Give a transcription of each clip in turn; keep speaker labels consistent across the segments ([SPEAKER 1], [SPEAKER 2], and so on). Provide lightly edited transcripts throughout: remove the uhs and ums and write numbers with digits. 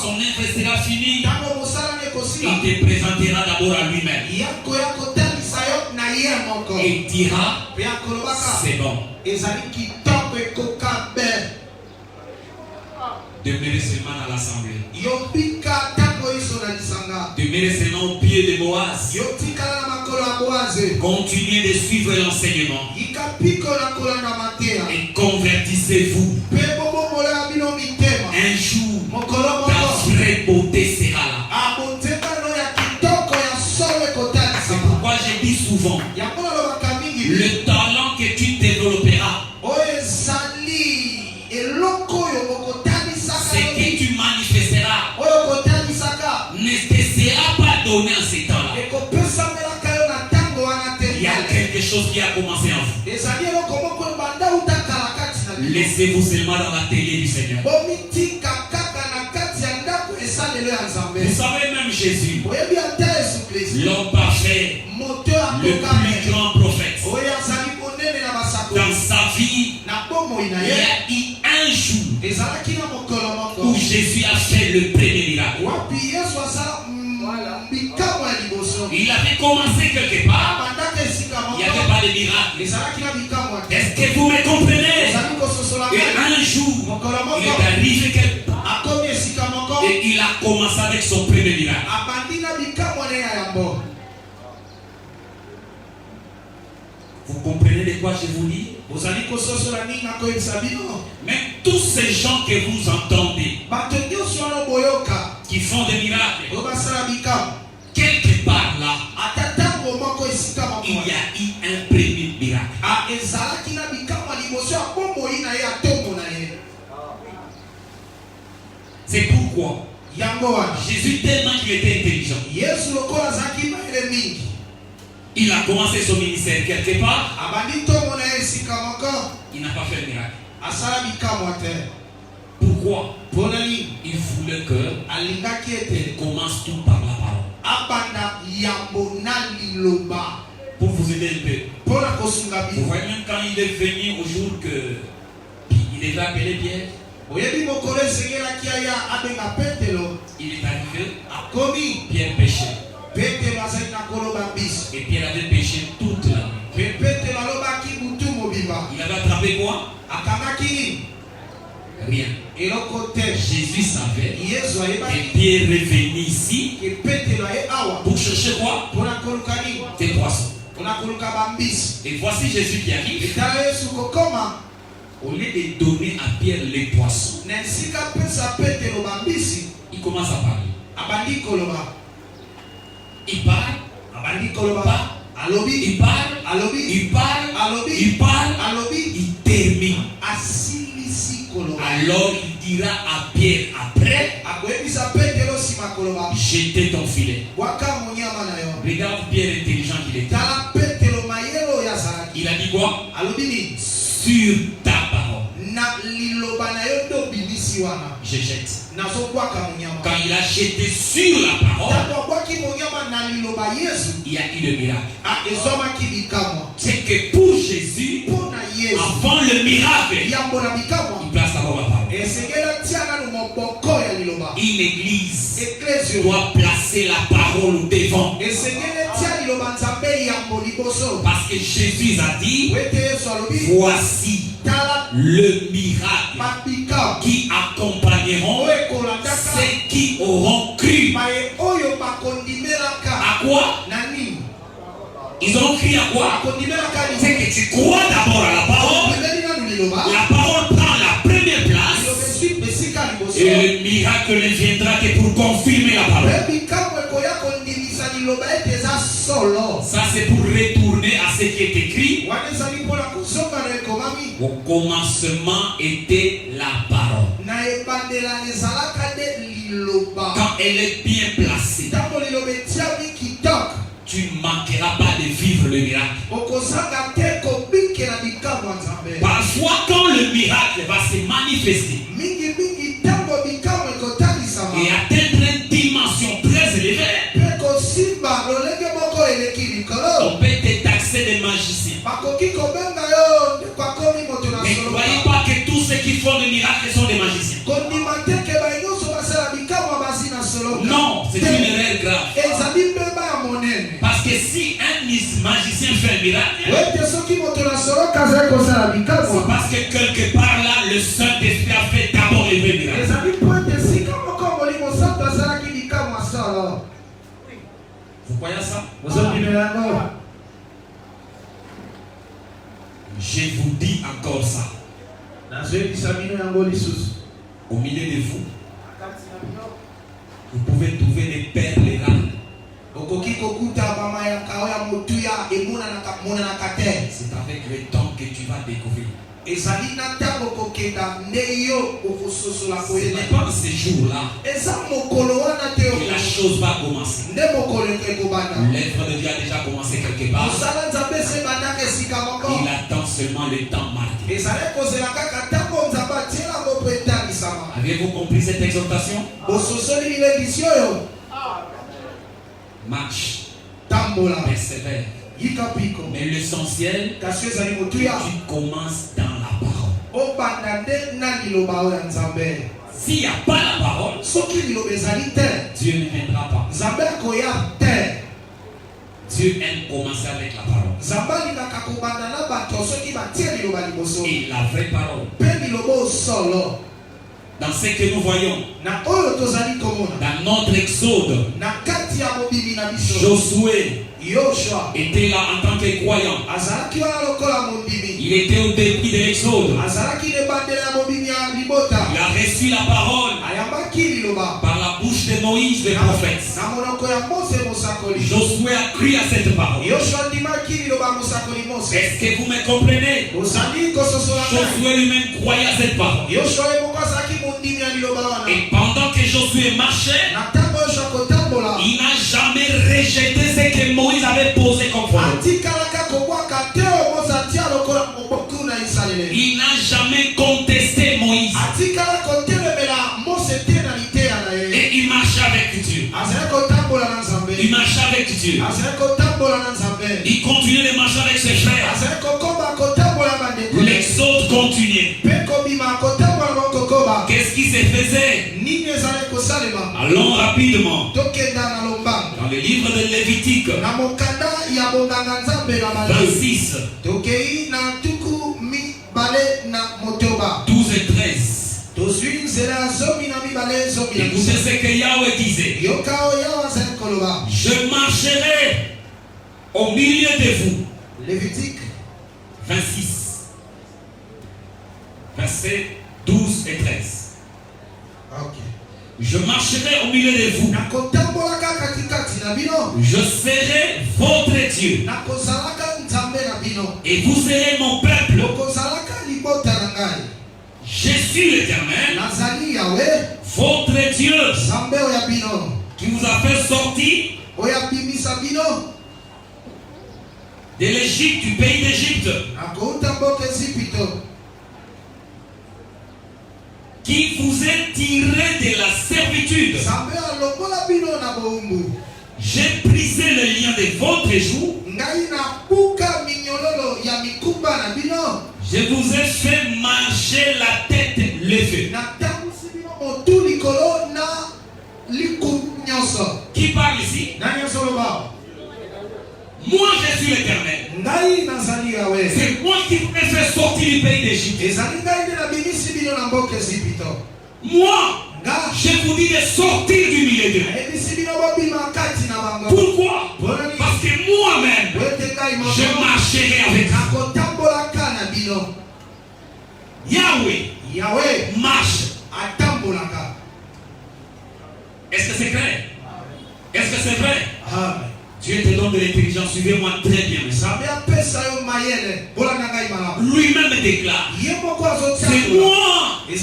[SPEAKER 1] son œuvre sera finie, il te présentera d'abord à lui-même. Et il dira, c'est bon. Demeurez seulement à l'assemblée. Demeurez seulement au pied de Boaz. Continuez de suivre l'enseignement. Et convertissez-vous. Un jour, ta vraie beauté sera là. C'est pourquoi je dis souvent, le talent que tu développeras, ce que tu manifesteras, ne te sera pas donné en ces temps-là. Il y a quelque chose qui a commencé en vous. Laissez-vous seulement dans la télé du Seigneur. Vous savez, même Jésus, l'homme parfait, le plus grand prophète, dans sa vie, il y a eu un jour où Jésus a fait le premier miracle. Il avait commencé quelque part. Il n'y avait pas de miracle. Est-ce que vous me comprenez? Et un jour, il est arrivé quelque part. Et il a commencé avec son premier miracle. Vous comprenez de quoi je vous dis? Mais tous ces gens que vous entendez, qui font des miracles, quelque part là, il y a eu un premier miracle. C'est pourquoi Jésus, tellement qu'il était intelligent, il a commencé son ministère quelque part. Il n'a pas fait le miracle. Pourquoi? Il voulait que il commence tout par la parole. Pour vous aider un peu. Vous voyez, même quand il est venu au jour que il devait appeler Pierre, il est arrivé, Pierre péchait. Et Pierre avait péché toute la nuit. Il avait attrapé quoi? Rien. Jésus savait que Pierre revenait ici pour chercher quoi? Des poissons. Et voici Jésus qui arrive. Au lieu de donner à Pierre les poissons, il commence à parler. Il parle, il parle, il termine. Alors il dira à Pierre après, jetez ton filet. Regarde Pierre intelligent qu'il était. Il a dit quoi? Sur ta parole, je jette. Quand il a jeté sur la parole, il y a eu le miracle. C'est que pour Jésus, avant le miracle, il place d'abord la parole. Une église doit placer la parole au devant. Parce que Jésus a dit, voici le miracle qui accompagneront ceux qui auront cru. À quoi? Ils ont cru à quoi? C'est que tu crois d'abord à la parole. La parole prend la première place. Et le miracle ne viendra que pour confirmer la parole. Ça c'est pour retourner à ce qui est écrit. Au commencement était la parole. Quand elle est bien placée, tu ne manqueras pas de vivre le miracle. Parfois quand le miracle va se manifester et atteindre une dimension très élevée, on peut te taxer de magicien. Ne croyez pas que tous ceux qui font des miracles sont des magiciens.
[SPEAKER 2] miracles, c'est parce que quelque part là, le Saint-Esprit a fait d'abord les vrais miracles. Vous croyez ça? Je vous dis encore ça. Au milieu de vous, vous pouvez trouver des perles rares. C'est avec le temps que tu vas découvrir. Ce n'est pas ce jour-là que la chose va commencer. L'œuvre de Dieu a déjà commencé quelque part. Il attend seulement le temps marqué. Avez-vous compris cette exhortation? Marche, persévère. Mais l'essentiel, tu commences dans la parole. S'il n'y a pas la parole, Dieu ne viendra pas. Dieu aime commencer avec la parole. Et la vraie parole, dans ce que nous voyons, dans notre exode, Josué était là en tant que croyant. Il était au début de l'exode. Il a reçu la parole par la bouche de Moïse, le prophète. Josué a cru à cette parole. Est-ce que vous me comprenez? Josué lui-même croyait à cette parole. Et pendant que Josué marchait, il n'a jamais rejeté ce que Moïse avait posé comme parole. Il n'a jamais contesté Moïse. Et il marchait avec Dieu. Il marchait avec Dieu. Il continuait de marcher avec ses frères. L'exode continuait. Qu'est-ce qui se faisait? Allons rapidement dans le livre de Lévitique 26, 12 et 13. Écoutez ce que Yahweh disait. Je marcherai au milieu de vous. Lévitique 26, versets 12 et 13. Okay. Je marcherai au milieu de vous. Je serai votre Dieu. Et vous serez mon peuple. Je suis l'Éternel, votre Dieu, qui vous a fait sortir de l'Égypte, du pays d'Égypte, qui vous est tiré de la servitude. J'ai brisé le lien de votre joug. Je vous ai fait marcher la tête levée. Qui parle ici? Moi je suis l'Éternel. C'est moi qui vous ai fait sortir du pays d'Égypte. Moi, je vous dis de sortir du milieu de vous. Pourquoi? Parce que moi-même, je marcherai avec vous. Yahweh marche. Est-ce que c'est clair? Est-ce que c'est vrai? Dieu te donne de l'intelligence, suivez-moi très bien. Lui-même déclare, c'est moi qui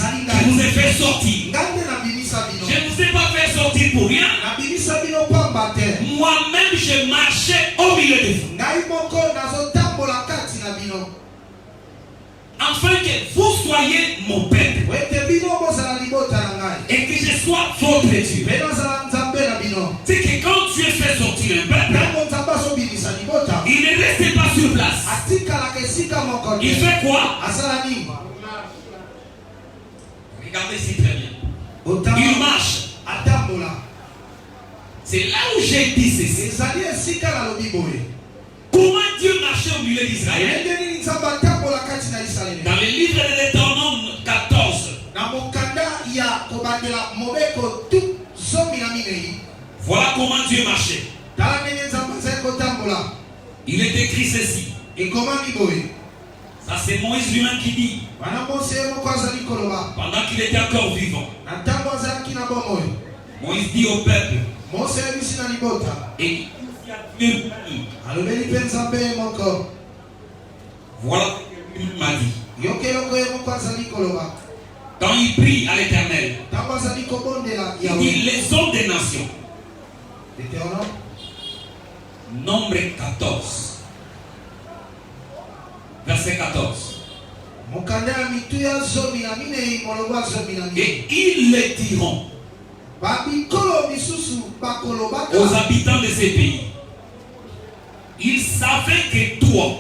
[SPEAKER 2] vous ai fait sortir. Je ne vous ai pas fait sortir pour rien. Moi-même je marchais au milieu de vous. Afin que vous soyez mon peuple et que je sois votre Dieu. C'est que quand tu es fait sortir un peuple, il ne reste pas sur place. Il fait quoi? Regardez ici très bien. Il marche. C'est là où j'ai dit ceci. Comment Dieu marchait au milieu d'Israël, dans le livre de Deutéronome 14, voilà comment Dieu marchait. Il est écrit ceci. Ça c'est Moïse lui-même qui dit, pendant qu'il était encore vivant, Moïse dit au peuple, et voilà ce qu'il m'a dit. Quand il prie à l'Éternel, il dit les hommes des nations. Nombre 14, verset 14. Et ils le diront aux habitants de ces pays. Ils savaient que toi,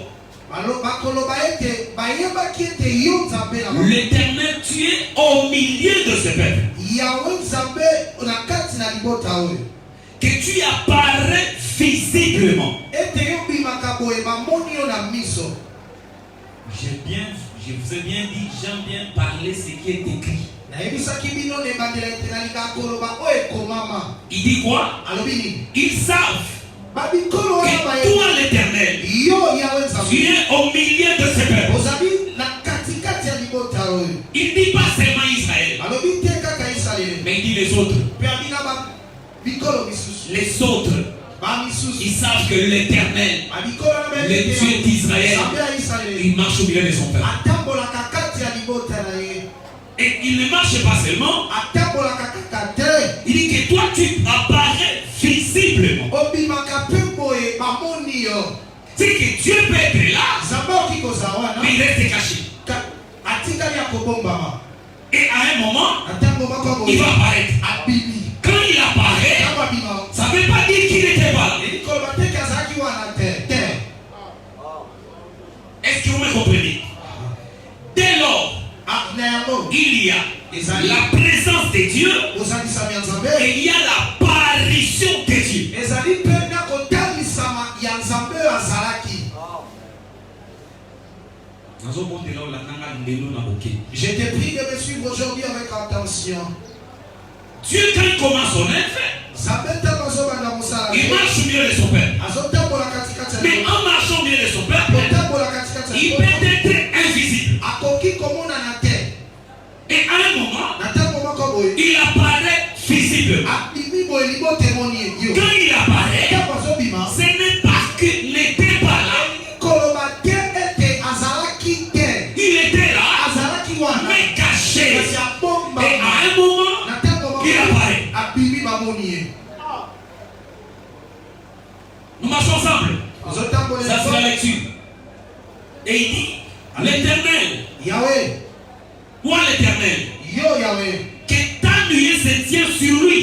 [SPEAKER 2] l'Éternel, tu es au milieu de ce peuple. Que tu apparais visiblement. Je vous ai bien dit, j'aime bien parler ce qui est écrit. Il dit quoi? Ils savent que toi l'Éternel, tu es au milieu de ce peuple. Il ne dit pas seulement Israël, mais il dit les autres. Les autres, ils savent que l'Éternel, le Dieu d'Israël, il marche au milieu de son peuple. Et il ne marche pas seulement. Il dit que toi tu apparais visiblement. C'est que Dieu peut être là, mais il reste caché. Et à un moment, il va apparaître. Quand il apparaît, ça ne veut pas dire qu'il n'était pas là. Est-ce que vous me comprenez? Dès lors, il y a la présence de Dieu et il y a l'apparition de Dieu.
[SPEAKER 1] Je te prie de me suivre aujourd'hui avec attention.
[SPEAKER 2] Dieu, quand il commence son œuvre, il marche au milieu de son peuple. Mais en marchant au milieu de son peuple, il peut être invisible. Et à un moment, il apparaît visible. Quand il apparaît, ce n'est pas qu'il n'était pas là. Il était là, mais caché. Et à un moment, il apparaît. Nous marchons ensemble. Ça c'est la lecture. Et il dit, l'Éternel, toi l'Éternel, que ta nuée se tient sur lui,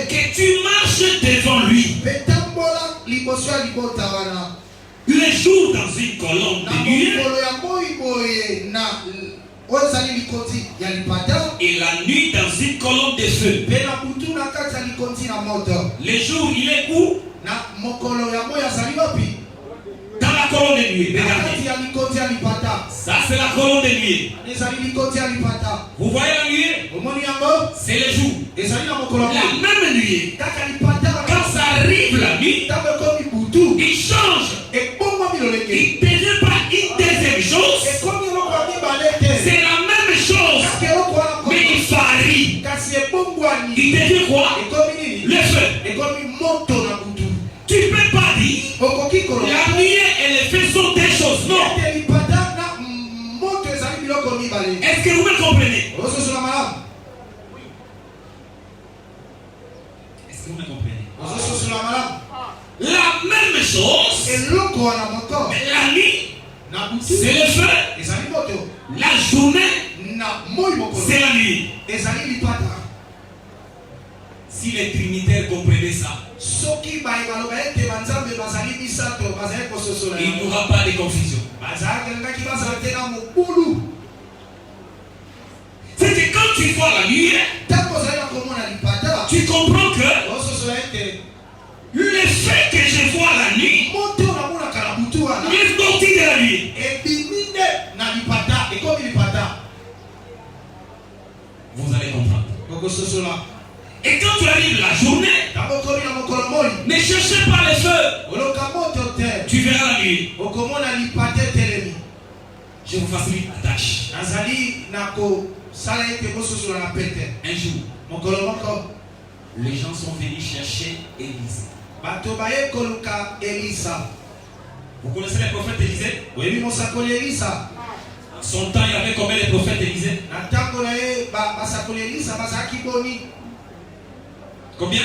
[SPEAKER 2] que tu marches devant lui, le jour dans une colonne de nuée, et la nuit dans une colonne de feu. Le jour il est où? Dans la colonne de nuée. Regardez. Ça c'est la colonne de nuée. Vous voyez la nuée? C'est le jour. La même nuée. Quand ça arrive la nuit, il change. Il ne devient pas une deuxième chose. C'est la même chose. Mais il varie. Il devient quoi? Le feu. Tu ne peux pas dire la nuée et le feu sont des choses. Non. Est-ce que vous me comprenez? Est-ce que vous me comprenez? La même chose. Mais la nuit, c'est le feu. La journée, c'est la nuit. Si les trinitaires comprenaient ça, il n'y aura pas de confusion. C'est que quand tu vois la nuit, tu comprends que le fait que Vous allez comprendre. Et quand tu arrives la journée, ne cherchez pas les feux. Tu verras la nuit. Je vous facilite la tâche. Un jour, les gens sont venus chercher Élisée. Vous connaissez le prophète Élisée? Son temps, il y avait combien de prophètes Élisée? Combien?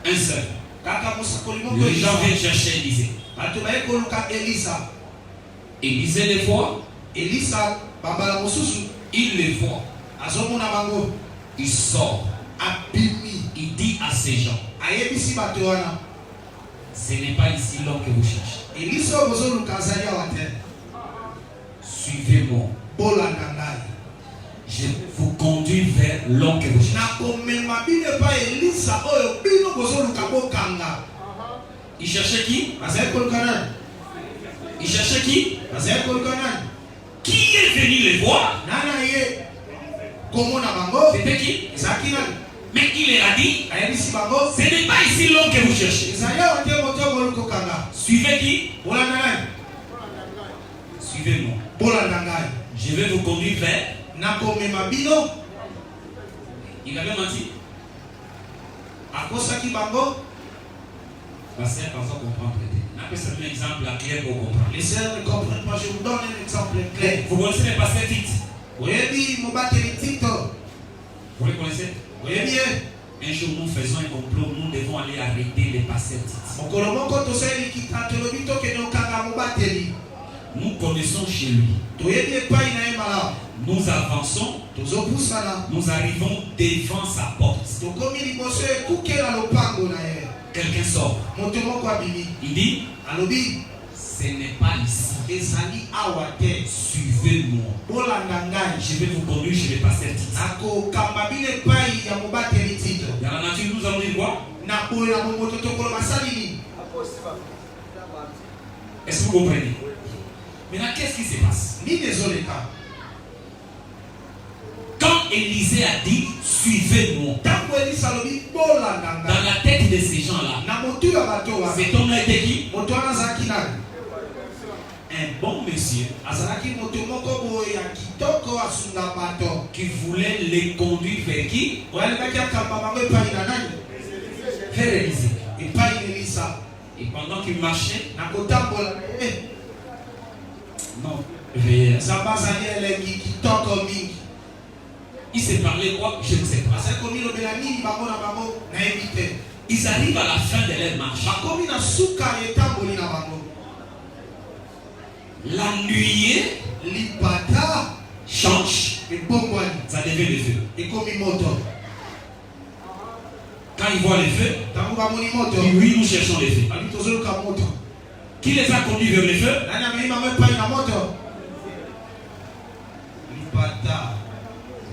[SPEAKER 2] Un seul. Les gens viennent chercher Élisée. Élisée les voit. Il les voit. Il sort. Il dit à ces gens, ce n'est pas ici l'homme que vous cherchez. Suivez-moi. Je vous conduis vers l'homme que vous cherchez. Il cherchait qui? Il cherchait qui? Qui est venu les voir? C'était qui? Mais il leur a dit, ce n'est pas ici l'homme que vous cherchez. Suivez qui? Suivez-moi. Je vais vous conduire vers. Il avait menti. Pasteur, comme ça comprendre peut-être. C'est un exemple clair pour comprendre.
[SPEAKER 1] Les sœurs ne comprennent pas, je vous donne un exemple clair.
[SPEAKER 2] Vous connaissez le pasteur Tite?
[SPEAKER 1] Oui,
[SPEAKER 2] vous le connaissez?
[SPEAKER 1] Oui, bien.
[SPEAKER 2] Un jour, nous faisons un complot, nous devons aller arrêter les pasteurs Tite. Nous connaissons chez lui. Nous avançons. Nous arrivons devant sa porte. Quelqu'un sort. Il dit, ce n'est pas ici. Suivez-moi. Je vais vous conduire chez les pasteurs Tite. Dans la nature, nous allons dire quoi? Est-ce que vous comprenez? Maintenant, qu'est-ce qui se passe? Quand Élisée a dit, suivez-moi, dans la tête de ces gens-là, cet homme-là était qui? Un bon monsieur qui voulait les conduire vers qui? Vers Élisée. Et pendant qu'il marchait, non, il s'est parlé quoi? Je ne sais pas. Ils arrivent à la fin de leur marche. La nuée change. Ça devient le feu. Quand ils voient les feux, oui, nous cherchons les feux. Qui les a conduits vers les feux? Les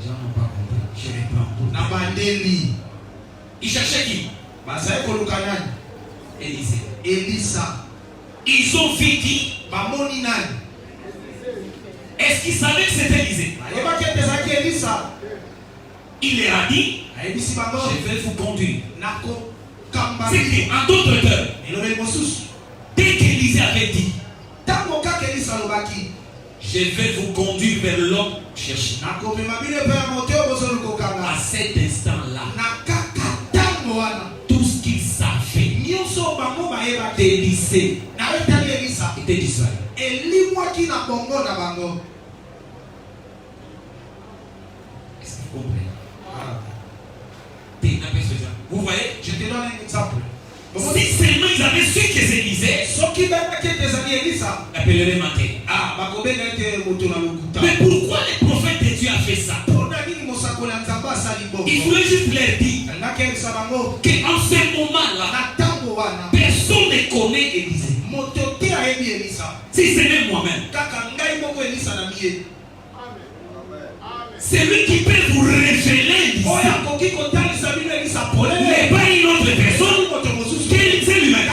[SPEAKER 2] gens n'ont pas compris. Je reprends. Ils cherchaient qui? Élisée. Ils ont vu qui? Est-ce qu'ils savaient que c'était Élisée? Il leur a dit, je vais vous conduire. C'est en d'autres termes, dès qu'Élisée avait dit, je vais vous conduire vers l'homme cherché. À cet instant-là, tout ce qu'il savait d'Élisée était disparu. Est-ce que vous comprenez? Vous voyez? Je te donne un exemple. Si seulement ils avaient su que c'est Élisée, appellerait Maté. Mais pourquoi les prophètes de Dieu a fait ça? Il voulait juste leur dire qu'en ce moment-là, personne ne connaît Élisée. Si ce n'est moi-même, c'est lui qui peut vous révéler Élisée. Mais pas une autre personne. C'est lui-même.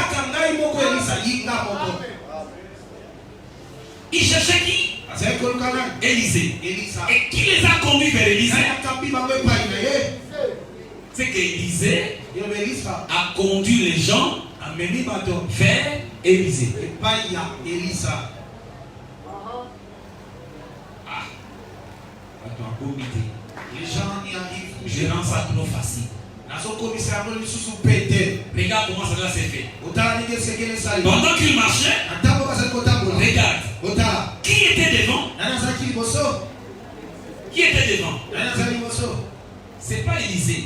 [SPEAKER 2] Il cherchait qui? Élisée. Et qui les a conduits vers Élisée? C'est qu'Élisée a conduit les gens vers Élisée.
[SPEAKER 1] Les gens y arrivent.
[SPEAKER 2] Je rends ça trop facile. Regarde comment cela s'est fait. Pendant qu'il marchait, regarde. Qui était devant? Qui était devant? C'est pas Élisée.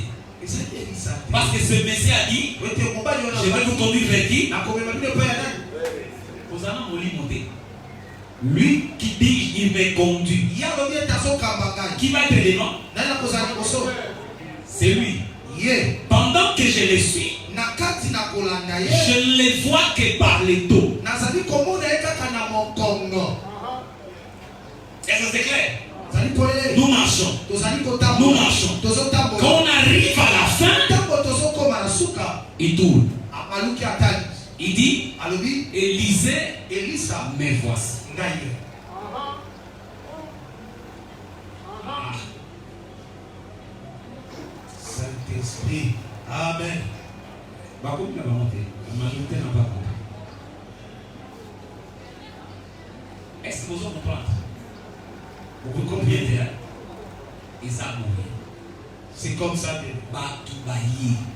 [SPEAKER 2] Parce que ce Messie a dit, je vais vous conduire vers qui? Lui qui dit il me conduit. Qui va être devant? C'est lui. Pendant que je le suis, je ne les vois que par les dos. Est-ce que c'est clair? Nous marchons. Nous marchons. Quand on arrive à la fin, il tourne. Il dit, Élisée, me voici.
[SPEAKER 1] Saint-Esprit. Amen.
[SPEAKER 2] La majorité n'a pas compris. Est-ce que vous comprenez? Vous comprenez? Ils ont mouru.
[SPEAKER 1] C'est comme ça.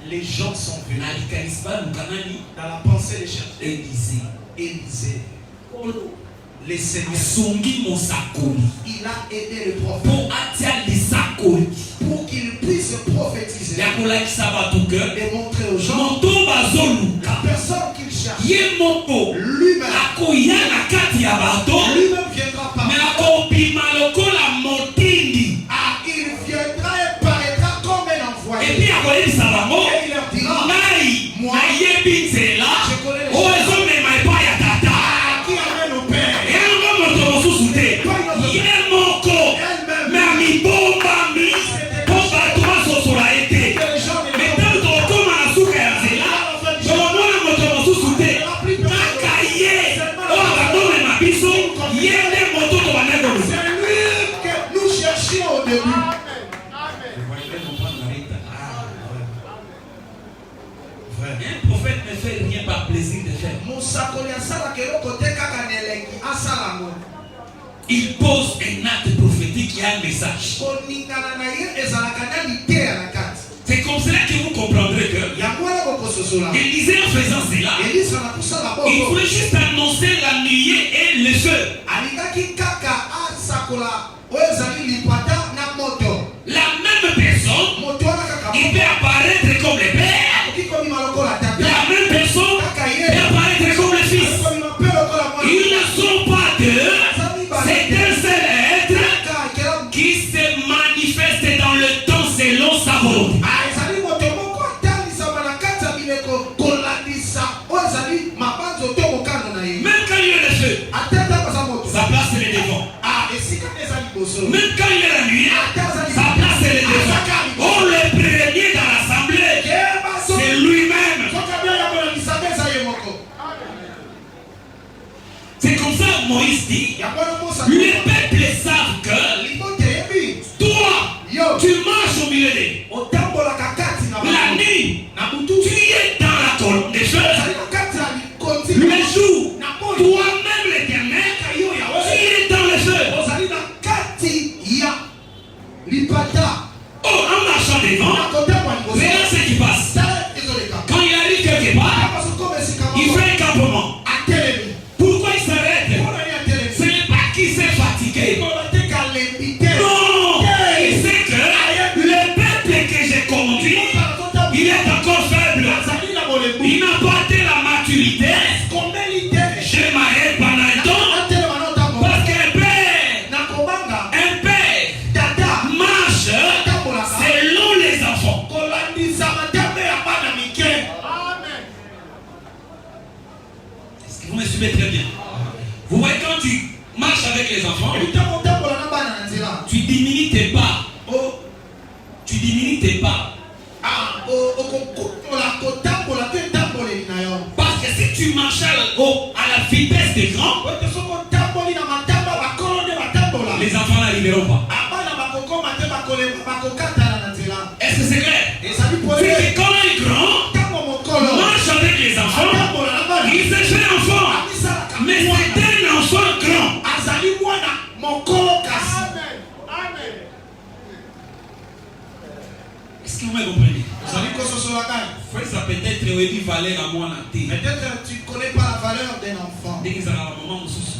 [SPEAKER 2] Les gens sont venus
[SPEAKER 1] dans la pensée de chercher Élisée. Le Seigneur, il a aidé le prophète pour qu'il puisse prophétiser et montrer aux gens la personne qu'il cherche. Lui-même viendra par il viendra et paraîtra comme un envoyé.
[SPEAKER 2] Et puis
[SPEAKER 1] il leur dira, moi, je connais les choses. Qui amène au Père. C'est lui que nous cherchions au début.
[SPEAKER 2] Un prophète ne fait rien par plaisir de faire. Il pose un acte prophétique qui a un message. C'est comme cela que vous comprendrez que Élisée, en faisant cela, il voulait juste annoncer la nuée et le feu. La même personne, il peut apparaître comme le Père. La même personne peut apparaître comme le Fils. Ils ne sont pas deux. C'est un seul être qui se manifeste dans le temps selon sa volonté. Même quand il y a le feu, sa place est devant. Même quand il y a la nuit, sa place est devant. Oh, le premier dans l'assemblée, c'est lui-même. C'est comme ça que Moïse dit, les peuples savent que toi, tu marches au milieu d'eux. La nuit, tu es dans la colonne des feux. Le jour, toi-même l'Éternel, tu es dans le feu. Oh, en marchant devant, regarde ce qui passe. Quand il arrive quelque part, il fait un campement. Pourquoi il s'arrête? Ce n'est pas qu'il s'est fatigué. Non, il sait que le peuple que j'ai conduit, il est encore faible. Il n'a pas atteint la maturité. Je m'arrête pendant un temps. Parce qu'un père marche selon les enfants. Est-ce que c'est clair? C'est que quand on est grand, marche avec les enfants, il se fait enfant. Mais c'est un enfant grand. Est-ce que vous me comprenez? Frère, ça peut-être valeur à moi.
[SPEAKER 1] Peut-être tu ne connais pas la valeur d'un enfant.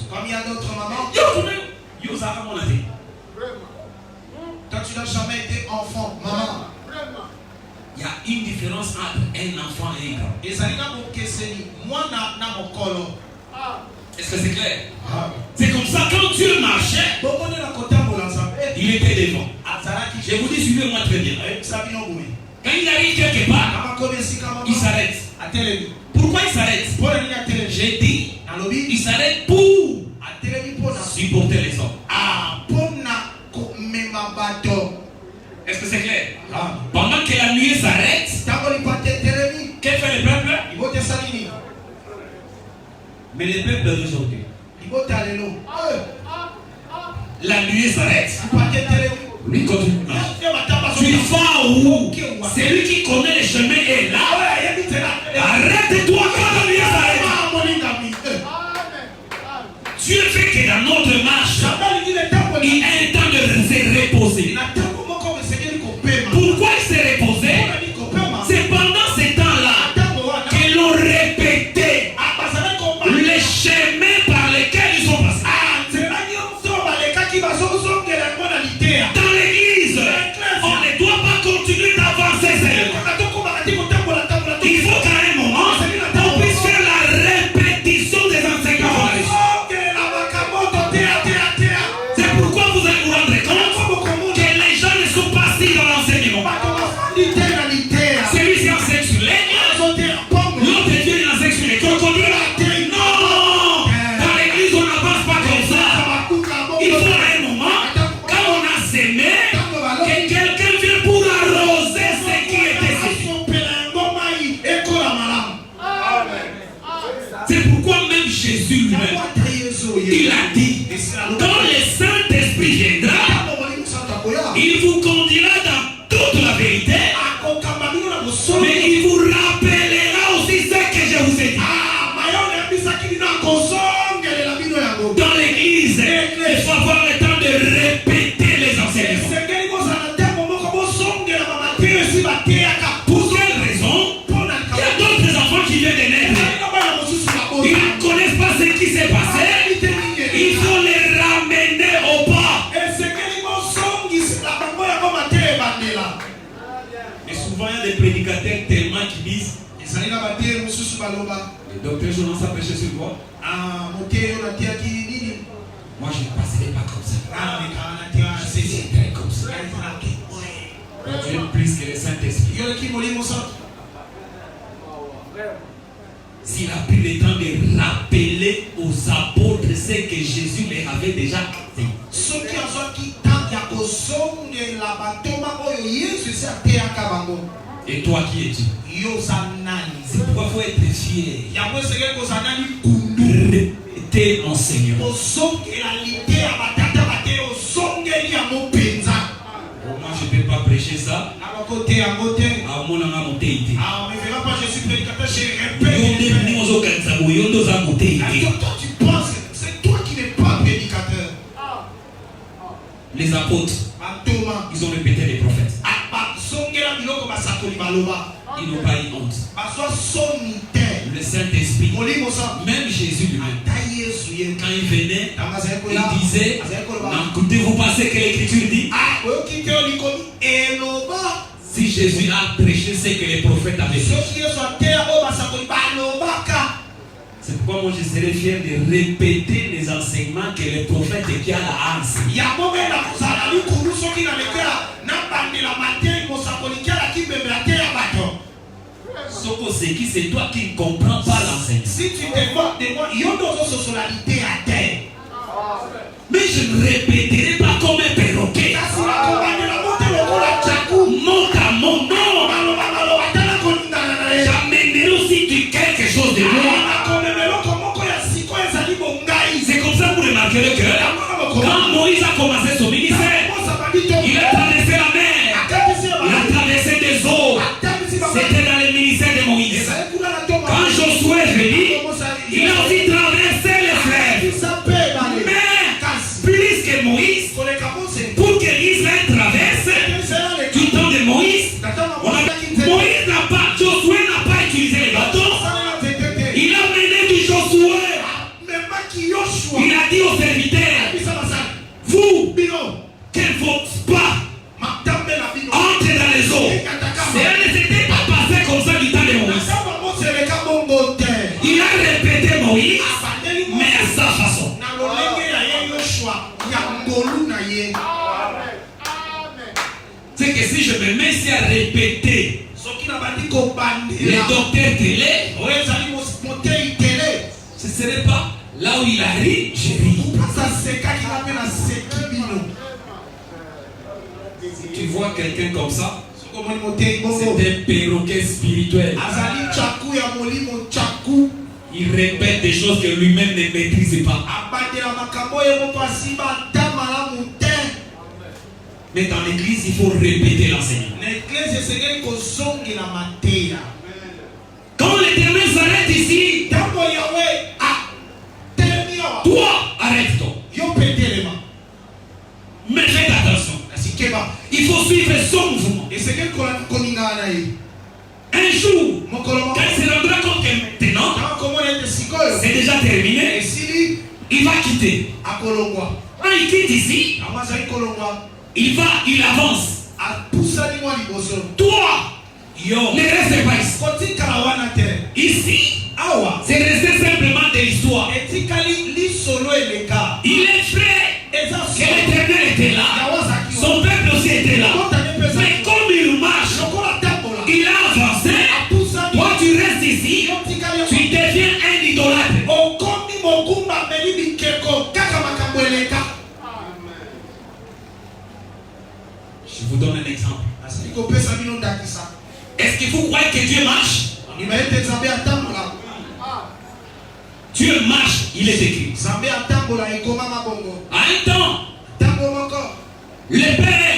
[SPEAKER 1] Comme il y a d'autres mamans. Toi, tu n'as jamais été enfant, maman.
[SPEAKER 2] Il y a une différence entre un enfant et un grand. Est-ce que c'est clair? C'est comme ça, quand Dieu marchait, il était devant. Je vous dis, suivez-moi très bien. Quand il arrive quelque part, il s'arrête. Pourquoi il s'arrête? J'ai dit, il s'arrête pour supporter les hommes. Est-ce que c'est clair? Pendant que la nuée s'arrête, qu'est-ce que fait le peuple? Mais le peuple d'aujourd'hui, la nuée s'arrête. Lui continue. Tu vas où? C'est lui qui connaît les chemins est là. Arrête-toi quand la nuée s'arrête. Dieu fait que dans notre marche, il y a un temps de se reposer. Pourquoi il s'est reposé? C'est pendant ces temps-là que l'on répétait les chemins par lesquels ils sont passés. Dans l'église, on ne doit pas continuer d'avancer. Il faut qu'à un moment, on puisse faire la répétition des enseignements. C'est pourquoi vous allez vous rendre compte que les gens ne sont pas assis dans l'enseignement. Celui-ci enseigne sur l'aigle, l'autre Dieu il enseigne sur les crocodiles. Non! Dans l'église, on n'avance pas comme ça. Il faut à un moment, quand on a sémé, que quelqu'un vienne pour arroser ce qui était sémé. C'est pourquoi même Jésus lui-même, il a dit, quand le Saint-Esprit viendra, il vous conduira dans toute la vérité, mais il vous rappellera aussi ce que je vous ai dit. Dans l'église, il faut avoir le temps de répéter les enseignements. Pour quelle raison? Il y a d'autres enfants qui viennent de naître. Ils ne connaissent pas ce qui s'est passé. Il faut les ramener au pas. Et souvent, il y a des prédicateurs tellement qui disent le docteur Jonas a prêché sur quoi? Moi, je ne passerai pas comme ça. C'est très comme ça. Dieu plus que le Saint-Esprit. S'il a pris le temps de rappeler aux apôtres ce que Jésus leur avait déjà dit. Et toi qui es-tu? C'est pourquoi il faut être fier. Répéter l'enseignement. Moi je ne peux pas prêcher ça. À mon âme, je suis prédicateur, je répète.
[SPEAKER 1] C'est toi qui n'es pas prédicateur.
[SPEAKER 2] Les apôtres, ils ont répété les prophètes. Ils n'ont pas eu honte. Le Saint-Esprit, même Jésus lui-même, quand il venait, il disait, n'écoutez-vous pas ce que l'Écriture dit? Si Jésus a prêché ce que les prophètes avaient fait, c'est pourquoi moi je serais fier de répéter les enseignements que les prophètes qui a la enseigné. Soko c'est qui? C'est toi qui ne comprends pas l'enseignement.
[SPEAKER 1] Si tu te moques de moi, il y a d'autres socialités à terre.
[SPEAKER 2] Mais je ne répéterai pas comme un perroquet. Monte à mon nom. J'amènerai aussi quelque chose de moi. C'est comme ça que vous remarquerez que quand Moïse a commencé son ministère, il a traversé la c'est que si je me mets ici à répéter les docteurs télé, ce ne serait pas là où il a ri, j'ai ri. Tu vois quelqu'un comme ça, c'est un perroquet spirituel. Il répète des choses que lui-même ne maîtrise pas. Mais dans l'église, il faut répéter l'enseignement. Quand l'Éternel s'arrête ici, toi, arrête-toi. Mais faites attention. Il faut suivre son mouvement. Un jour, quand il se rendra compte que maintenant, c'est déjà terminé, il va quitter. Quand il quitte ici, il avance. Toi, ne reste pas ici. Ici, c'est resté simplement de l'histoire. Il est vrai que l'Éternel était là. Son peuple aussi était là. Mais comme il marche, il a avancé. Toi, tu restes ici. Tu deviens un idolâtre. Je vous donne un exemple. Est-ce qu'il faut croire que Dieu marche? Dieu marche, il est écrit. À un temps, les pères,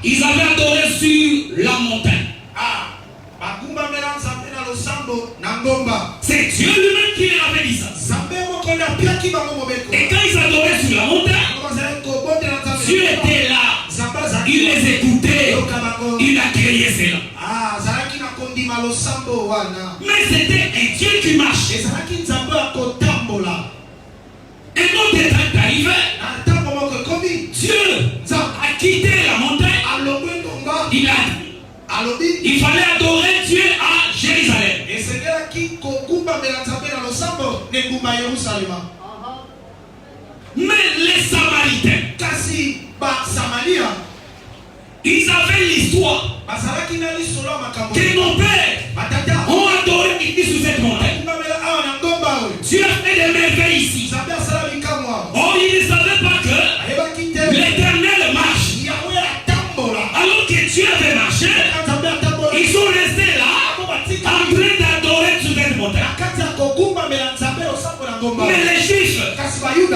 [SPEAKER 2] ils avaient adoré sur la montagne. C'est Dieu lui-même qui leur avait dit ça. Et quand ils adoraient sur la montagne, Dieu était là. Il les écoutait. Il a créé cela. Mais c'était un Dieu qui marchait. Et quand est arrivé, Dieu a quitté la montagne. Il fallait adorer Dieu à Jérusalem. Mais les Samaritains, ils avaient l'histoire que nos pères ont adoré ici sur cette montagne. Dieu a fait des merveilles ici. Oh, ils ne savaient pas que l'Éternel marche. Alors que Dieu avait marché, ils sont restés là en train d'adorer sur cette montagne. Mais les Juifs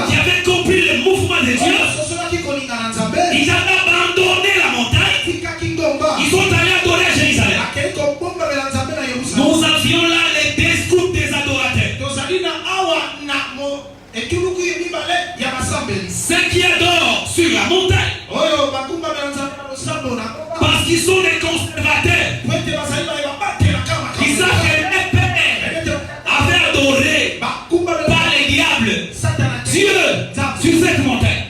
[SPEAKER 2] qui avaient compris le mouvement de Dieu, ils avaient abandonné la montagne. Ils sont allés adorer à Jérusalem. Nous avions là les deux groupes des adorateurs. Ceux qui adorent sur la montagne, parce qu'ils sont des conservateurs. Ils savent que les pères avaient adoré par les diables Dieu sur cette montagne.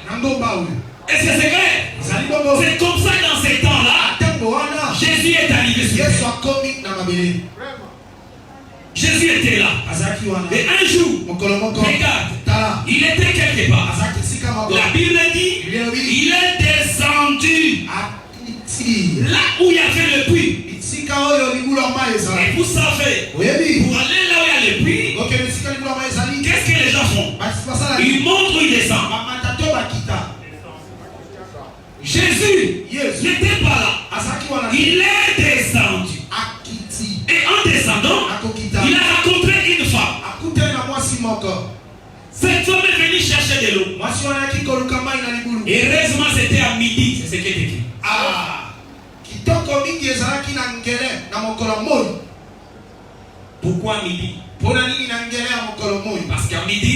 [SPEAKER 2] Est-ce que c'est vrai? C'est comme ça dans ces temps-là, Jésus est arrivé sur terre. Jésus était là. Et un jour, regarde, il était quelque part. La Bible dit, il est descendu là où il y avait le puits. Et vous savez, pour aller là où il y a le puits, qu'est-ce que les gens font? Ils montrent où ils descendent. Jésus n'était pas là. Il est descendu. Et en descendant, il a rencontré une femme. Cette femme est venue chercher de l'eau. Et heureusement, c'était à midi. C'est ce qui est écrit. Pourquoi midi? Parce qu'à midi,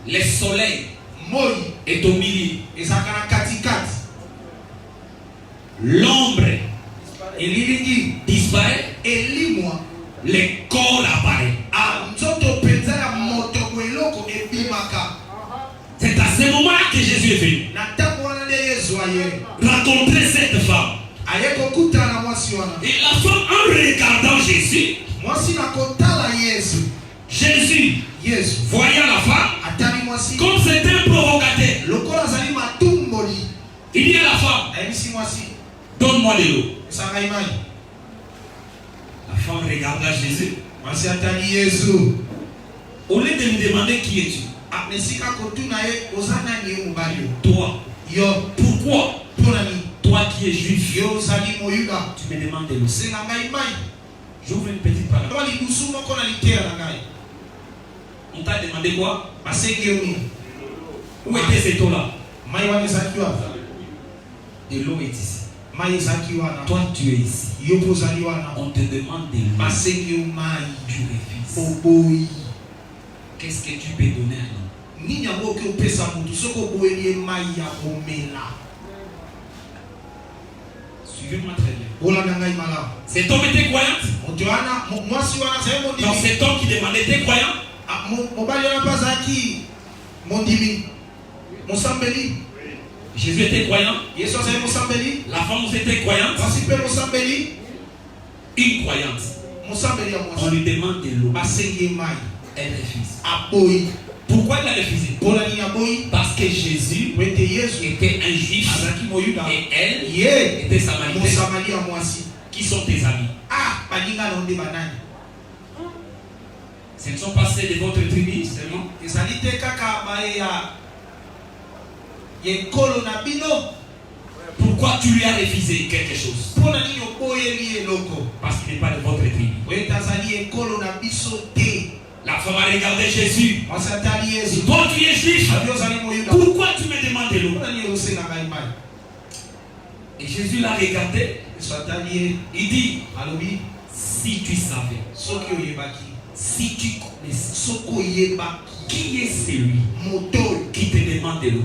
[SPEAKER 2] le soleil est au milieu. L'ombre disparaît et le corps apparaît. C'est à ce moment que Jésus est venu rencontrer cette femme. Et la femme, en regardant Jésus, Jésus, voyant la femme, comme Donne-moi de l'eau. La femme regarda Jésus. Au lieu de lui demander qui es-tu? Toi. Pourquoi? Toi qui es juif, tu me demandes de l'eau. J'ouvre une petite parole. On t'a demandé quoi? Où était cette eau-là? Et l'eau est ici. Toi tu es ici. On te demande de l'eau. Tu refuses. Qu'est-ce que tu peux donner à nous? Suivez-moi très bien. Cet homme était croyant? Non, cet homme qui demandait était croyant? Jésus était croyant. La femme était croyante. Une croyante. On lui demande de l'eau. Elle refuse. Pourquoi elle a refusé? Parce que Jésus était un juif et elle était samaritaine. Qui sont tes amis? Ce ne sont pas ceux de votre tribu seulement. Pourquoi tu lui as refusé quelque chose? Parce qu'il n'est pas de votre tribu. La femme a regardé Jésus. Toi tu es juif. Pourquoi tu me demandes de l'eau? Et Jésus l'a regardé. Il dit, si tu savais, si tu connaissais, qui est celui qui te demande de l'eau?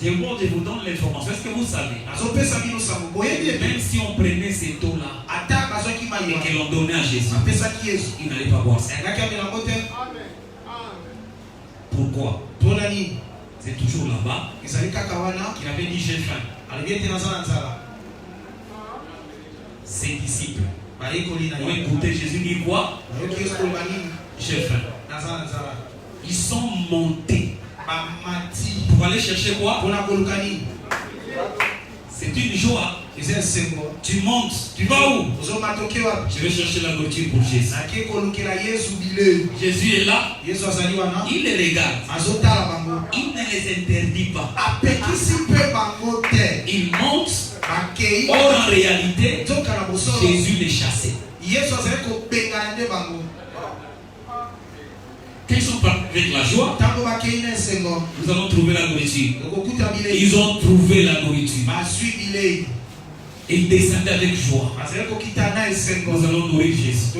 [SPEAKER 2] Je vous donne l'information. Est-ce que vous savez? Même si on prenait cette eau-là et que l'on donnait à Jésus, il n'allait pas boire ça. Pourquoi? C'est toujours là-bas qu'il avait dit j'ai faim. Ses disciples ont écouté Jésus dire quoi? J'ai faim. Ils sont montés pour aller chercher quoi? C'est une joie. Tu montes. Tu vas où? Je vais chercher la nourriture pour Jésus. Jésus est là. Il les regarde. Il ne les interdit pas. Il monte. Or en réalité, Jésus les chassait. Quand ils sont partis avec la joie, nous allons trouver la nourriture. Ils ont trouvé la nourriture. Ils descendaient avec joie. Nous allons nourrir Jésus.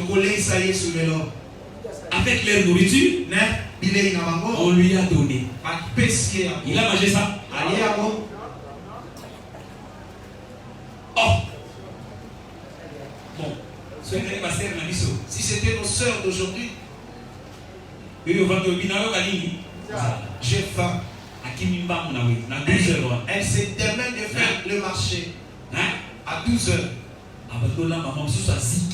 [SPEAKER 2] Avec leur nourriture, on lui a donné. Il a mangé ça. Oh! Bon, si c'était nos sœurs d'aujourd'hui, j'ai faim. Elle se démène de faire le marché à 12 heures.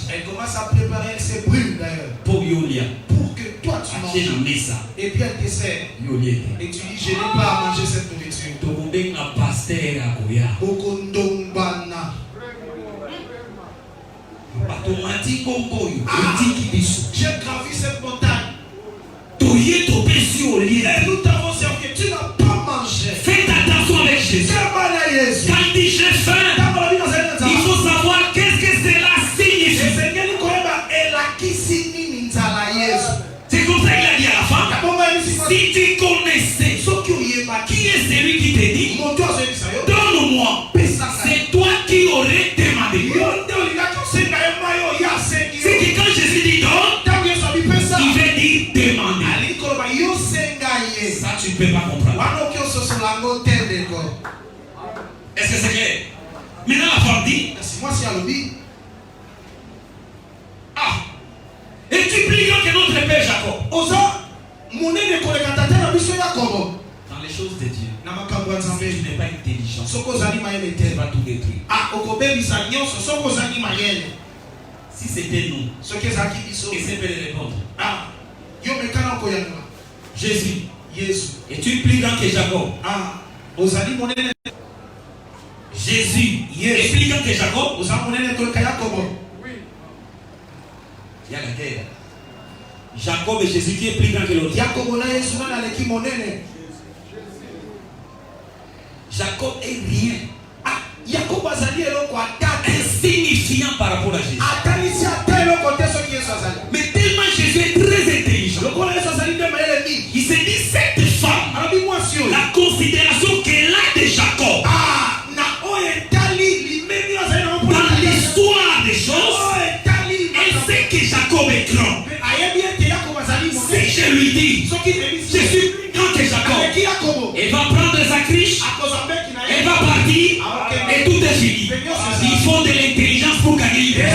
[SPEAKER 2] Elle commence à préparer, elle se brûle d'ailleurs. Pour que toi tu manges. Et puis elle te sert. Et tu dis, je n'ai pas à manger cette nourriture. J'ai gravi cette montagne. Et nous t'avons servi. Tu n'as pas mangé. Faites attention avec Jésus. Quand il dit j'ai faim, il faut savoir qu'est-ce que cela signifie. C'est comme ça qu'il a dit à la femme. Si tu connaissais qui est celui qui te dit, donne-moi. C'est toi qui aurais demandé. C'est que quand Jésus dit donne, il veut dire demander. Ça tu ne peux pas comprendre. Est-ce que c'est clair? Maintenant la femme dit, ah, es-tu plus grand que notre père Jacob? Dans les choses de Dieu, si tu n'es pas intelligent, tu vas tout détruire. Si c'était nous, qui sait peut répondre? Jésus, es-tu plus grand que Jacob? Jésus, expliquant que Jacob, il y a la guerre. Jacob et Jésus qui est plus grand que l'autre. Jacob est rien. Insignifiant par rapport à Jésus. Mais tellement Jésus est très intelligent. Il s'est dit cette femme, la considération qu'elle a de Jacob, dans l'histoire des choses, elle sait que Jacob est grand. Si je lui dis, je suis plus grand que Jacob, elle va prendre sa criche, elle va partir et tout est fini. Il faut de l'intelligence pour gagner. C'est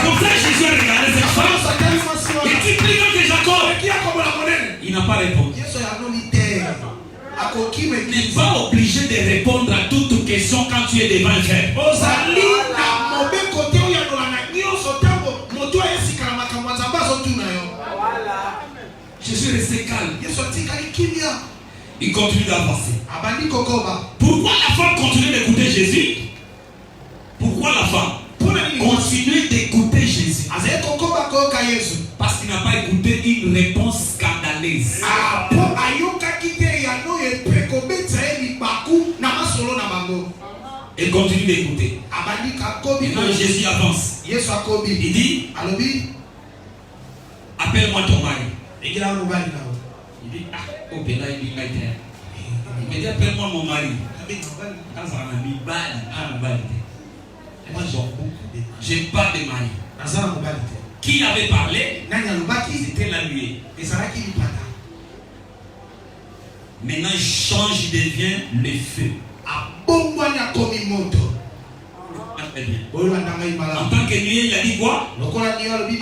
[SPEAKER 2] comme ça que Jésus a regardé cette femme. Es-tu plus grand que Jacob? Il n'a pas répondu. Tu n'es pas obligé de répondre à toute question quand tu es devant un frère. Jésus est resté calme. Il continue d'avancer. Pourquoi la femme continue d'écouter Jésus? Pourquoi la femme continue d'écouter Jésus? Parce qu'il n'a pas écouté une réponse scandaleuse. Et continue d'écouter. Maintenant Jésus avance. Il dit, appelle-moi ton mari. Il dit, oh, ben là, il me dit, appelle-moi mon mari. Moi, j'ai pas de mari. Qui avait parlé? C'était la nuée. Maintenant, il change, il devient le feu. En tant que nuée, il a dit quoi?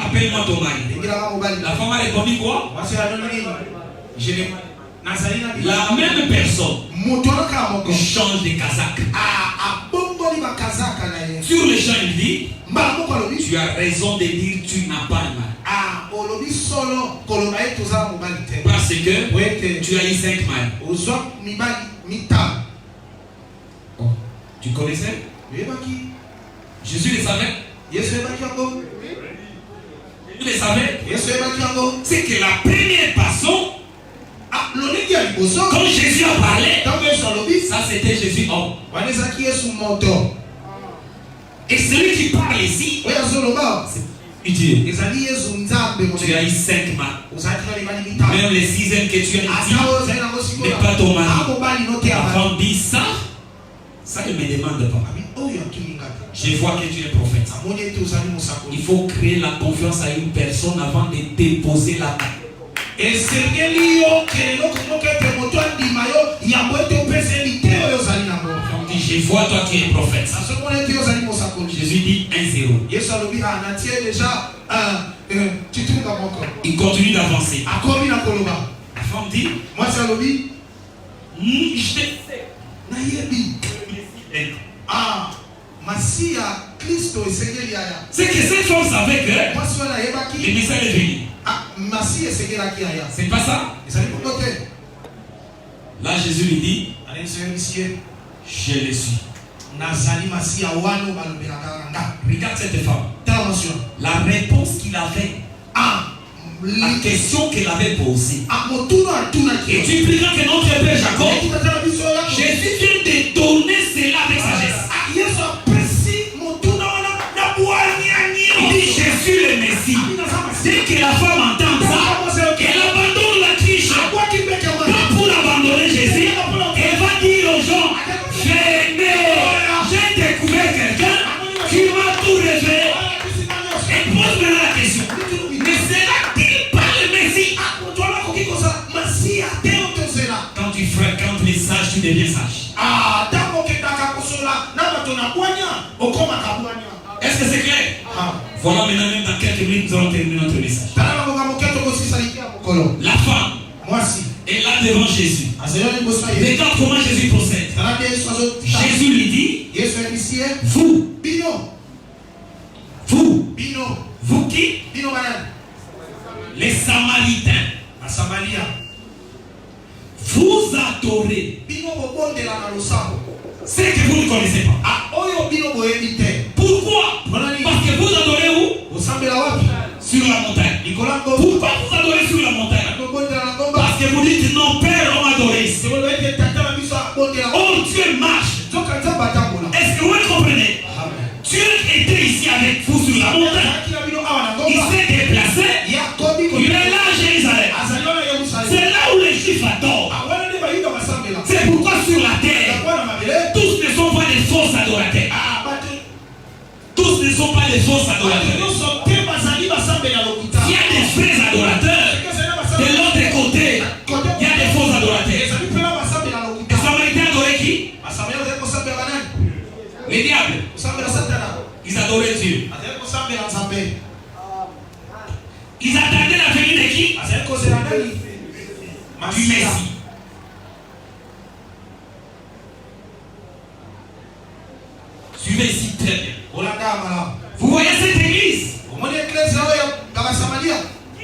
[SPEAKER 2] Appelle-moi ton mari. La femme a répondu quoi? La même personne change de casaque. Sur le champ, il dit, tu as raison de dire tu n'as pas de mari. Parce que tu as eu 5 maris. Oh, tu connaissais? Jésus le savait. Jésus le savait. C'est que la première personne, quand Jésus a parlé, ça c'était Jésus homme. Et celui qui parle ici, c'est Dieu. Tu as eu 5 maris. Même le 6e que tu as ici n'est pas ton mari. Avant dit ça, ça ne me demande pas. Je vois que tu es prophète. Il faut créer la confiance à une personne avant de déposer la main. Je vois toi qui es prophète. Jésus dit 1-0. Il continue d'avancer. La femme dit, je te sais. C'est que cette femme savait que le message est venu. C'est pas ça? Là Jésus lui dit, je le suis. Regarde cette femme. La réponse qu'il avait, la question qu'elle avait posée. Et tu plus grand que notre père Jacob. Jésus vient de donner cela avec sagesse. Il dit, je suis le Messie. Dès que la femme entend ça, elle abandonne la triche. Pas pour abandonner Jésus, elle va dire aux gens, venez, j'ai découvert quelqu'un qui m'a tout révélé. Et pose maintenant la question, mais sera-t-il pas le Messie? Quand tu fréquentes les sages, tu deviens sage. Est-ce que c'est clair? Voilà, maintenant, même dans quelques minutes, nous allons terminer notre message. La femme est là devant Jésus. Regarde comment Jésus procède. Jésus lui dit, vous qui? Les Samaritains. Vous adorez ce que vous ne connaissez pas. Pourquoi? Parce que vous adorez où? Sur la montagne. Pourquoi vous adorez sur la montagne? Parce que vous dites non, Père, on m'adore ici. Oh, Dieu marche. Est-ce que vous le comprenez? Dieu était ici avec vous sur la montagne. Il s'est déplacé. Il est là à Jérusalem. C'est là où les Juifs adorent. C'est pourquoi sur la terre, tous ne sont pas des faux adorateurs. Tous ne sont pas des faux adorateurs. Il y a des vrais adorateurs. De l'autre côté, il y a des faux adorateurs. Les Samaritains adoraient qui? Les diables. Ils adoraient Dieu. Ils attendaient la venue de qui? Du Messie. Suivez ici très bien. Vous voyez cette église?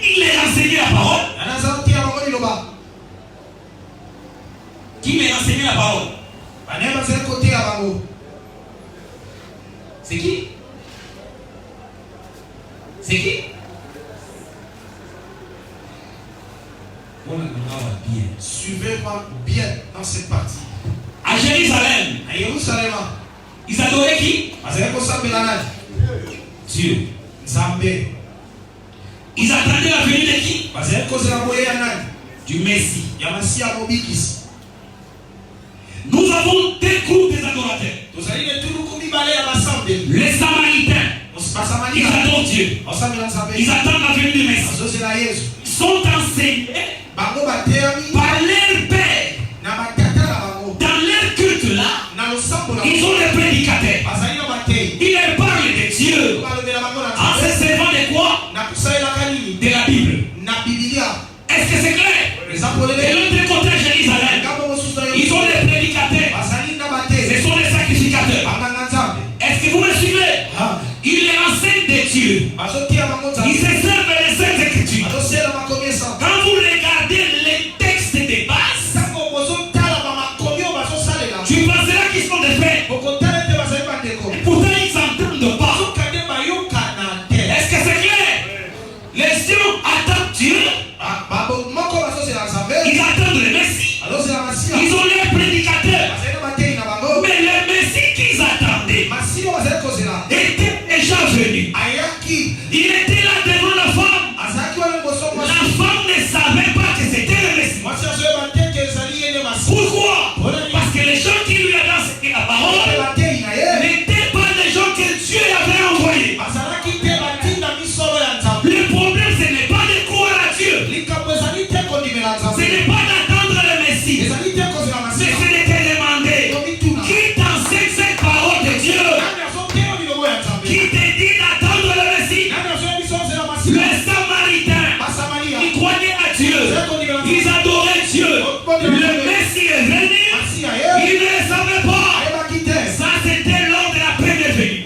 [SPEAKER 2] Il les enseignait la parole. Qui m'a enseigné la parole? C'est qui? C'est qui?
[SPEAKER 1] Suivez-moi bien dans cette partie.
[SPEAKER 2] À Jérusalem, ils adoraient qui? Dieu. Ils attendaient la venue de qui? Du Messie. Nous avons deux groupes des adorateurs. Les Samaritains, ils adorent Dieu. Ils attendent la venue du Messie. Ils sont enseignés par leur père. Dans leur culte là, ils ont des prédicateurs. Ils leur parlent de Dieu. En se servant de quoi? De la Bible. Est-ce que c'est clair? De l'autre côté de Jérusalem, ils ont des prédicateurs. Ce sont des sacrificateurs. Est-ce que vous me suivez? Ils les enseignent de Dieu. Ils se servent des Saintes Écritures. Quand vous regardez les textes de base, tu penseras qu'ils sont des frères. Pourtant, ils n'entendent pas. Est-ce que c'est clair? Les gens attendent Dieu. Ils attendent le Messie. Ils ont les prédicateurs. Mais le Messie qu'ils attendaient était déjà venu. Il était là devant la femme. La femme ne savait pas que c'était le Messie. Pourquoi? Parce que les gens qui lui avaient enseigné la parole n'étaient pas les gens que Dieu avait envoyés. Le problème, ce n'est pas de croire à Dieu. Ce n'est pas d'attendre le Messie. Mais c'est de te demander qui t'enseigne cette parole de Dieu. Qui te dit d'attendre le Messie. Les Samaritains, ils croyaient à Dieu. Ils adoraient Dieu. Le Messie est venu. Ils ne le savaient pas. Ça, c'était lors de la première venue.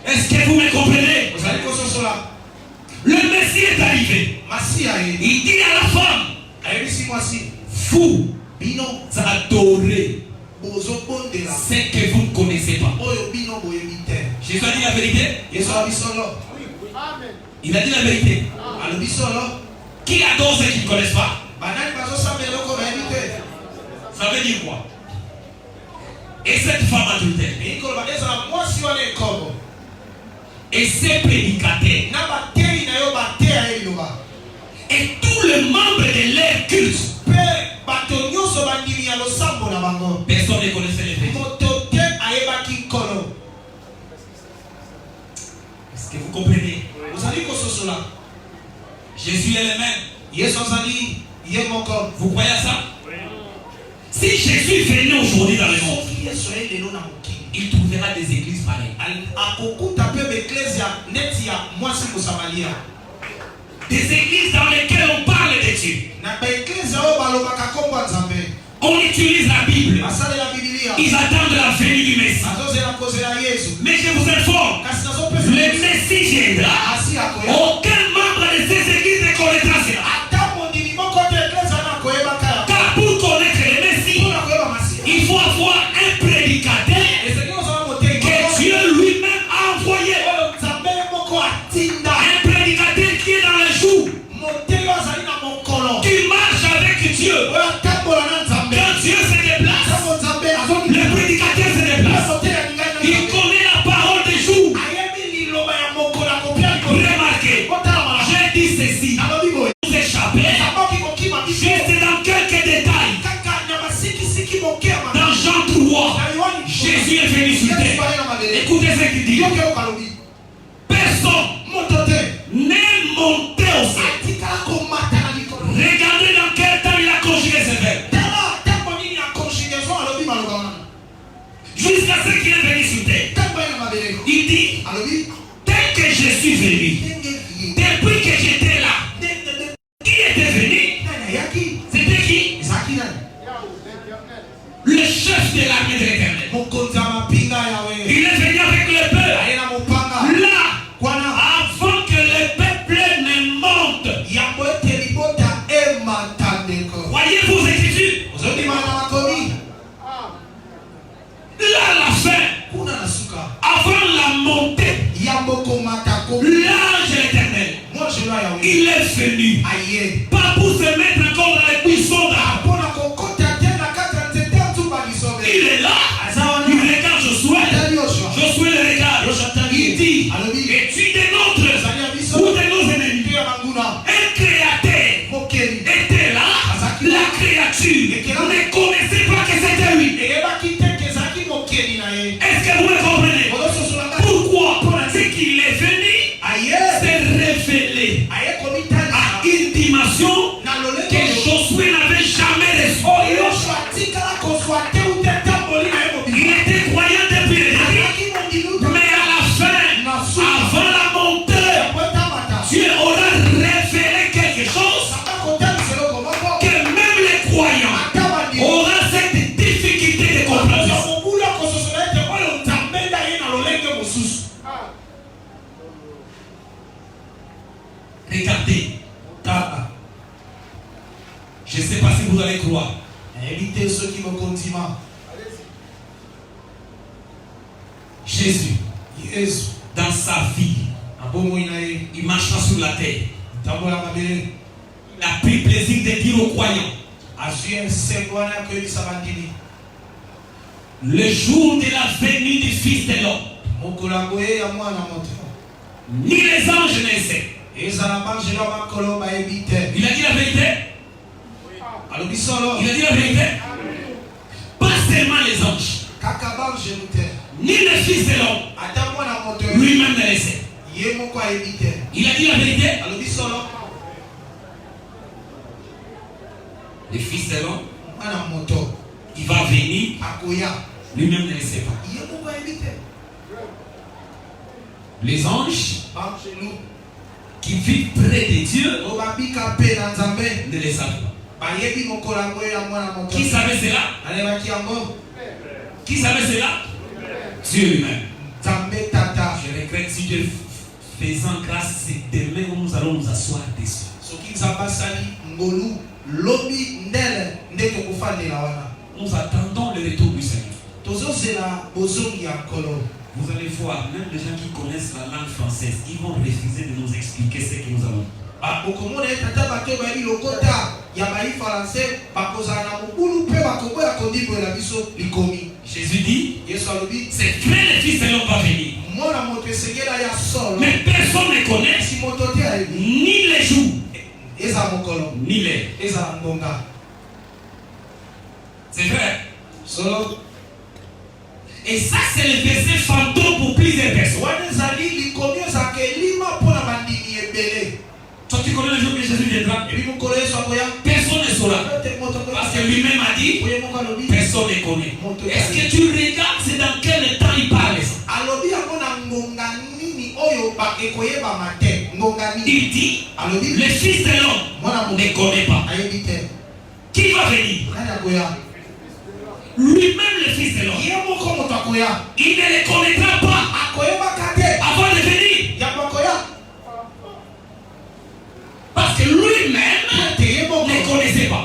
[SPEAKER 2] Est-ce que vous me comprenez? Le Messie est arrivé. Il dit à la femme, vous adorez ce que vous ne connaissez pas. Jésus a dit la vérité. Il a dit la vérité. Qui adore ceux qui ne connaissent pas? Ça veut dire quoi? Et cette femme adultère et ses prédicateurs et tous les membres de leur culte, personne ne connaissait les faits. Est-ce que vous comprenez? Jésus est le même. Vous croyez à ça? Si Jésus venait aujourd'hui dans le monde, il trouvera des églises pareilles. Des églises dans lesquelles on parle de Dieu. On utilise la Bible. Ils attendent la venue du Messie. Mais je vous informe, le Messie viendra. Aucun membre de ces églises ne connaîtra cela. Quand Dieu se déplace, le prédicateur se déplace. Il connaît la parole des jours. Remarquez, j'ai dit ceci. Vous échappez juste dans quelques détails. Dans Jean 3, Jésus est venu sur terre. Écoutez ce qu'il dit. Personne n'est monté au ciel. Regardez dans quel temps il a conjugué ce verbe. Jusqu'à ce qu'il est venu sur terre. Il dit, tel que je suis venu, depuis que j'étais là, qui était venu? C'était qui? Le chef de l'armée de l'Éternel. Il est venu avec le peuple. Là, avant que le peuple ne monte. Voyez vos écritures. Là, la fin. Avant la montée. L'ange de l'Éternel. Il est venu. Pas pour se mettre encore dans les buissons d'arbres. Il est là. Il regarde Josué. Josué le regarde. Il dit, es-tu des nôtres ou de nos ennemis? Un créateur était là. La créature ne connaissait pas que c'était lui. Est-ce que vous me comprenez? Pourquoi? C'est qu'il est venu se révéler à une dimension que Josué n'avait jamais reçue. Il était croyant depuis le début, mais à la fin, avant la montée, Dieu aura révélé quelque chose que même les croyants auront cette difficulté de compréhension. Regardez, je ne sais pas si vous allez croire.
[SPEAKER 1] Évitez ceux qui me continuent.
[SPEAKER 2] Jésus, dans sa vie, il marchera sur la terre. Il a pris plaisir de dire aux croyants, le jour de la venue du Fils de l'homme, ni les anges ne savent. Il a dit la vérité. Il a dit la vérité. Pas seulement les anges, ni le Fils de l'homme lui-même ne le sait. Il a dit la vérité. Le Fils de l'homme, il va venir, lui-même ne le sait pas. Les anges qui vivent près de Dieu ne le savent pas. Qui savait cela? Qui savait cela? Dieu lui-même. Je regrette si Dieu faisant grâce, c'est demain où nous allons nous asseoir dessus. Nous attendons le retour du Seigneur. Vous allez voir, même les gens qui connaissent la langue française, ils vont refuser de nous expliquer ce que nous avons. Jésus dit, c'est vrai, le Fils de l'homme va venir. Mais personne ne connaît ni les jours, ni les. C'est vrai. Et ça, c'est le verset fantôme pour plusieurs personnes. Toi, tu connais le jour que Jésus viendra. Personne ne saura. Parce que lui-même a dit, personne ne connaît. Est-ce que tu regardes, c'est dans quel temps il parle ça? Il dit, le Fils de l'homme ne connaît pas. Qui va venir? Lui-même le Fils de l'homme. Il ne les connaîtra pas avant de venir. Parce que lui-même ne connaissait pas.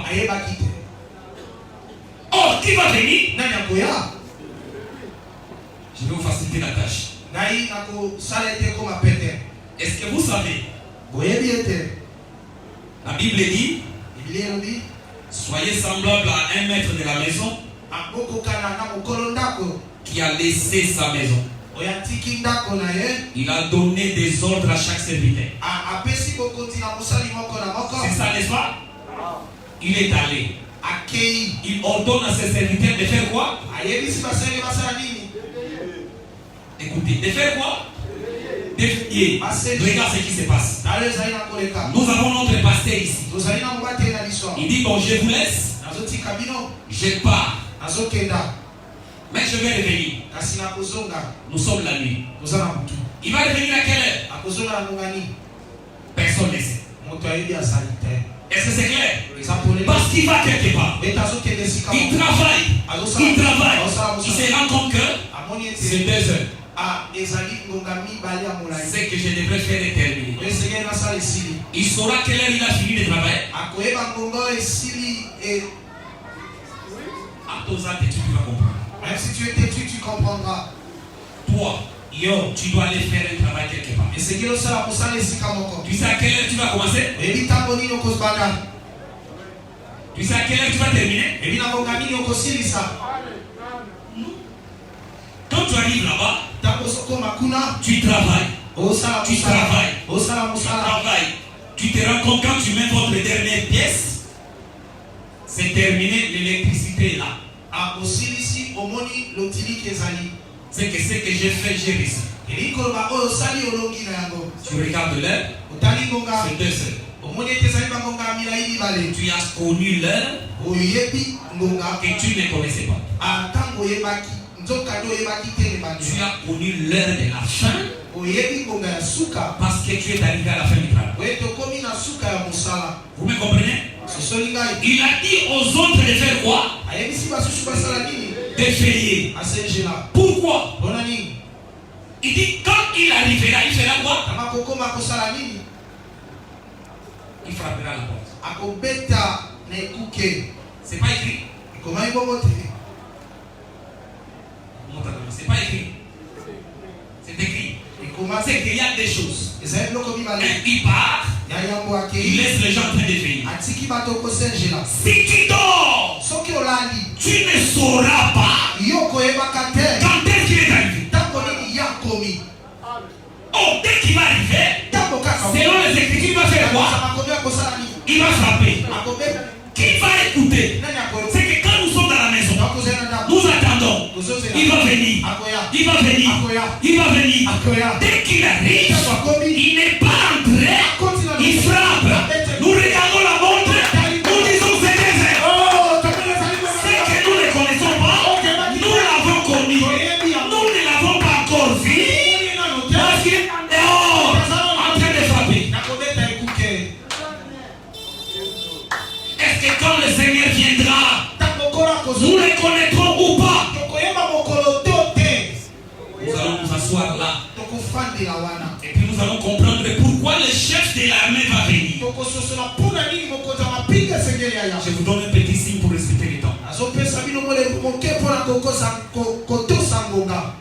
[SPEAKER 2] Or, qui va venir? Je vais vous faciliter la tâche. Est-ce que vous savez? La Bible dit, Soyez semblable à un maître de la maison qui a laissé sa maison. Il a donné des ordres à chaque serviteur. C'est ça, n'est-ce pas? Il est allé. Il ordonne à ses serviteurs de faire quoi? Écoutez, de faire quoi? De prier. Regarde ce qui se passe. Nous avons notre pasteur ici. Il dit bon, je vous laisse. Je pars. Mais je vais revenir. Nous sommes la nuit. Il va revenir à quelle heure? Personne ne sait. Est-ce que c'est clair? Parce qu'il va quelque part. Il travaille. Il travaille. Il se rend compte que c'est 2 heures. C'est que je devrais faire et terminer. Il saura quelle heure il a fini de travailler. À ton âge, tu vas comprendre.
[SPEAKER 1] Même si tu es têtu, tu comprendras.
[SPEAKER 2] Toi, tu dois aller faire un travail quelque part. Tu sais à quelle heure tu vas commencer? Tu sais à quelle heure tu vas terminer? Quand tu arrives là-bas, tu travailles. Tu travailles. Tu te rends compte quand tu mets votre dernière pièce, c'est terminé, l'électricité est là. C'est que ce que j'ai fait, j'ai réussi. Tu regardes l'heure, c'est 2 heures. Tu as connu l'heure que tu ne connaissais pas. Tu as connu l'heure de la fin parce que tu es arrivé à la fin du travail. Vous me comprenez? Il a dit aux autres de faire quoi? De veiller. Pourquoi? Il dit quand il arrivera, il fera quoi? Il frappera la porte. C'est pas écrit. C'est pas écrit. C'est écrit. C'est qu'il y a des choses. Il part. Il laisse les gens en train de veiller. Si tu dors, tu ne sauras pas quand est-ce qu'il est arrivé. Oh, dès qu'il va arriver, selon les Écritures, il va faire quoi? Il va frapper. Qui va écouter? C'est que quand nous sommes dans la maison, nous attendons. Il va venir. Il va venir. Il va venir. Dès qu'il arrive, il n'est pas entré. Il frappe. Nous regardons la montre. Nous disons c'est des heures. C'est que nous ne connaissons pas. Nous l'avons connu. Nous ne l'avons pas encore vu. Parce qu'il est dehors en train de frapper. Est-ce que quand le Seigneur viendra, nous les connaîtrons ou pas? Nous allons nous asseoir là. Et puis nous allons comprendre pourquoi le chef de l'armée va venir. Je vous donne un petit signe pour respecter le temps.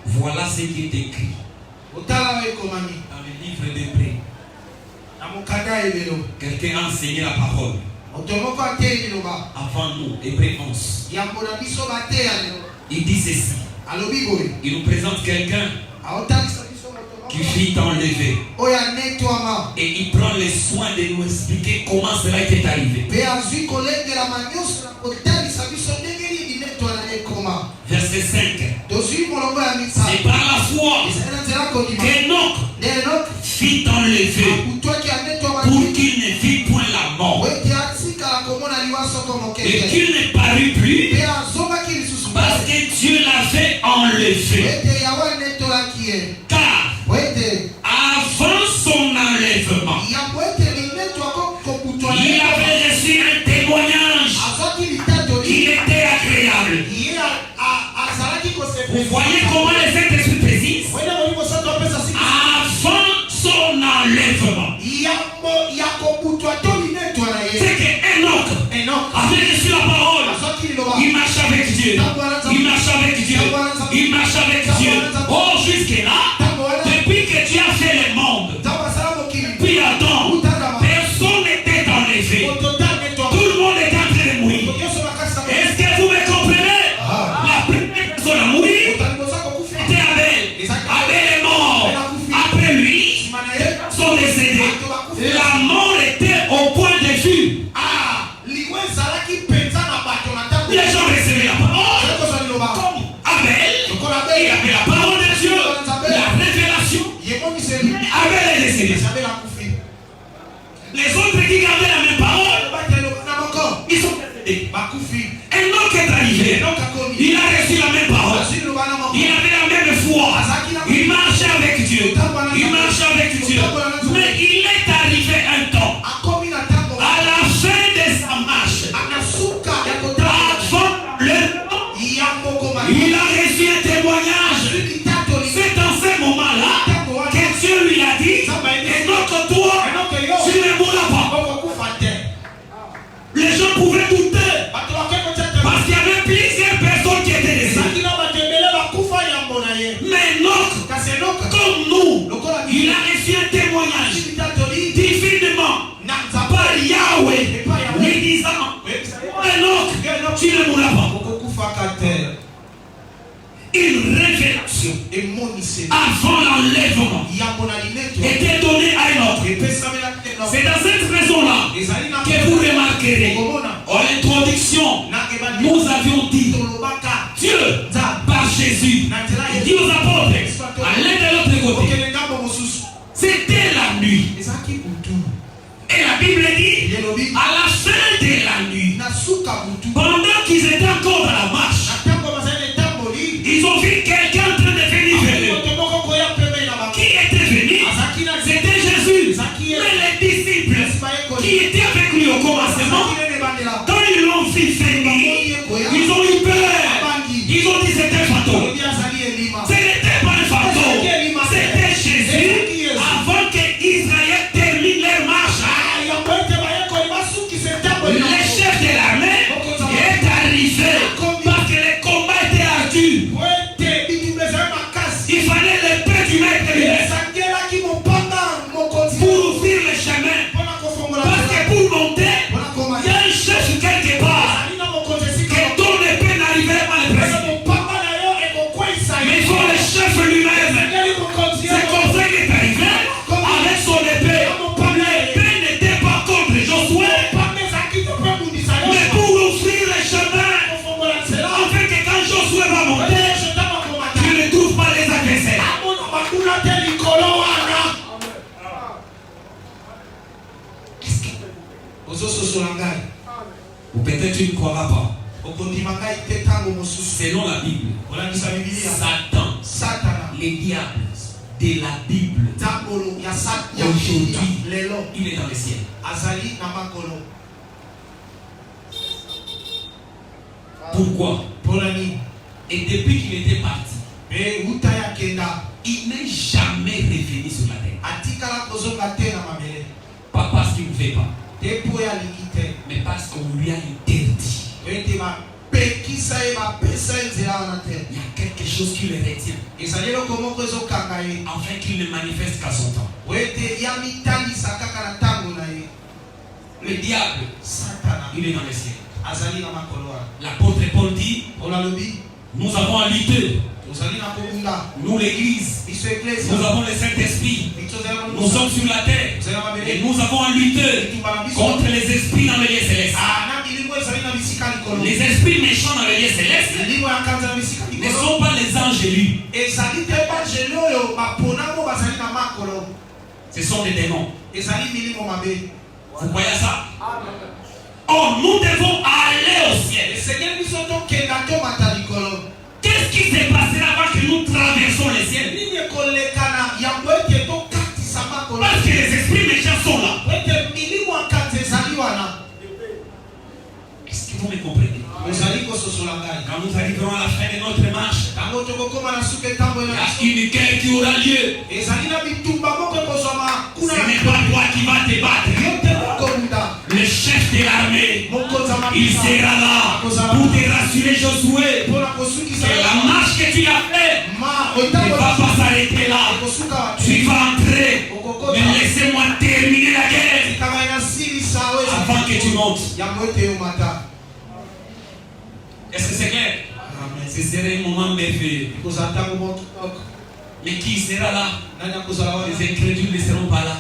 [SPEAKER 2] Voilà ce qui est écrit dans le livre d'Hébreux. Quelqu'un a enseigné la parole avant nous, Hébreux 11. Il dit ceci. Il nous présente quelqu'un qui vit enlevé. Et il prend le soin de nous expliquer comment cela était arrivé. Verset 5. C'est par la foi qu'Enoch fut enlevé pour qu'il ne vit point la mort. Et qu'il ne parut plus parce que Dieu l'avait enlevé. Car avant son enlèvement, il avait reçu un témoignage qui était agréable. Vous voyez comment les Saint-Esprit précisent? Avant son enlèvement. C'est que Enoch avait reçu la parole. Il marche avec Dieu. Il marche avec Dieu. Il marche avec Dieu. Oh, jusque-là, depuis que tu as fait le monde, puis Adam, personne n'était enlevé. Tout le monde était en train de mourir. sont décédés. La mort était au point de vue. Les gens recevaient la parole. Comme Abel, il avait la parole de Dieu, la révélation. Abel est décédé. Les autres qui gardaient la même parole, ils sont décédés. Enoch est arrivé. Il a reçu la même parole. Il avait la même foi. Il marchait avec Dieu. Il marchait avec Dieu. Mais il est arrivé un temps, à la fin de sa marche, avant le temps, il a reçu un témoignage. C'est dans ce moment-là que Dieu lui a dit, Enoch, toi, tu ne mourras pas. Les gens pouvaient douter. Parce qu'il y avait plusieurs personnes qui étaient décédées. Mais Enoch, comme nous, il a reçu un témoignage divinement par Yahweh, lui disant, Enoch, tu ne mourras pas. Une révélation avant l'enlèvement était donnée à Enoch. C'est dans cette raison-là que vous remarquerez, en introduction, nous avions dit, Dieu, par Jésus, il dit aux apôtres, à l'un de l'autre côté, c'était la nuit. Et la Bible dit, à la fin de la nuit, pendant qu'ils étaient encore dans la marche, ils ont vu quelqu'un en train de venir vers eux. Qui était venu? C'était Jésus. Mais les disciples qui étaient avec lui au commencement, quand ils l'ont vu venir, ils ont eu peur. Ils ont dit c'était un fantôme. Ce n'était pas un fantôme. C'était Jésus avant que Israël termine leur marche. Le chef de l'armée est arrivé parce que le combat était ardu. Il fallait le paix du maître pour ouvrir le chemin. Parce que pour monter, il y a un chef quelque part que ton épée n'arriverait pas à le presser. Mais il faut le chef lui-même. C'est comme ça qu'il est arrivé avec son épée. L'épée n'était pas contre Josué, mais pour ouvrir le chemin. En fait, que quand Josué va monter, tu ne trouves pas les adversaires. Ou peut-être tu ne croiras pas. Selon la Bible, Satan, les diables de la Bible, aujourd'hui, il est dans le ciel. Pourquoi? Et depuis qu'il était parti, il n'est jamais revenu sur la terre. Pas parce qu'il ne fait pas, mais parce qu'on lui a interdit. Il y a quelque chose qui le retient, afin qu'il ne manifeste qu'à son temps. Le diable, il est dans le ciel. L'apôtre Paul dit, nous avons à lutter. Nous l'église, nous avons le Saint-Esprit, nous sommes sur la terre et nous avons à lutter contre les esprits dans le lieu céleste. Les esprits méchants dans le lieu céleste ne sont pas les anges élus. Ce sont des démons. Vous voyez ça? Oh, nous devons aller au ciel. Qu'est-ce qui se passera avant que nous traversons le ciel? Parce que les esprits méchants sont là. Est-ce que vous me comprenez? Quand nous arriverons à la fin de notre marche, il y a une guerre qui aura lieu. Ce n'est pas toi qui vas te battre. Le chef de l'armée, il sera là pour te rassurer, Josué, que la marche que tu as faite ne va pas s'arrêter là. Tu vas entrer, mais laissez-moi terminer la guerre avant que tu montes. Est-ce que c'est clair? Ce serait un moment merveilleux. Mais qui sera là? Les incrédules ne seront pas là.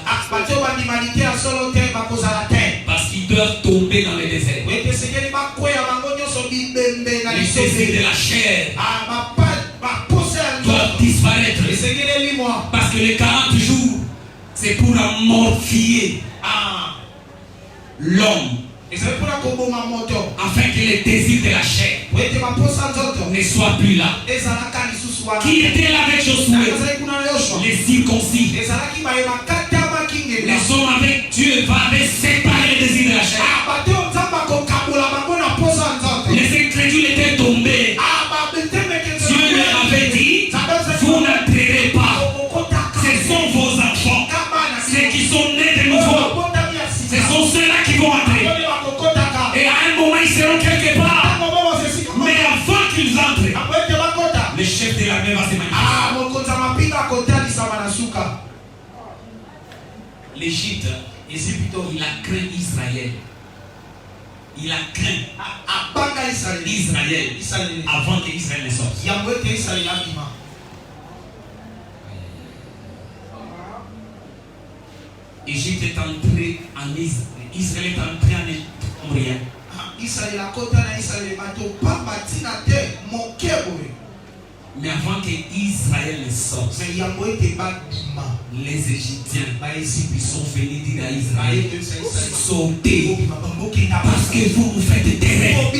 [SPEAKER 2] C'est pour mortifier l'homme. Afin que les désirs de la chair ne soient plus là. Qui était là avec Josué? Les circoncis. Les hommes avec Dieu avaient séparé les désirs de la chair. Les incrédules étaient tombés. Dieu leur avait dit, vous n'entrerez pas. Ce sont vos enfants. Ceux qui sont nés de nouveau. Ce sont ceux-là qui vont entrer. Et à un moment, ils seront quelque part. Mais avant qu'ils entrent, le chef de l'armée va se manifester. L'Égypte, il a craint Israël. Il a craint Israël avant que Israël ne sorte. Égypte est entré en Israël est entré en rien. Mais avant que Israël ne sorte, les Égyptiens sont venus dire à Israël, sortez, parce que vous nous faites terreur.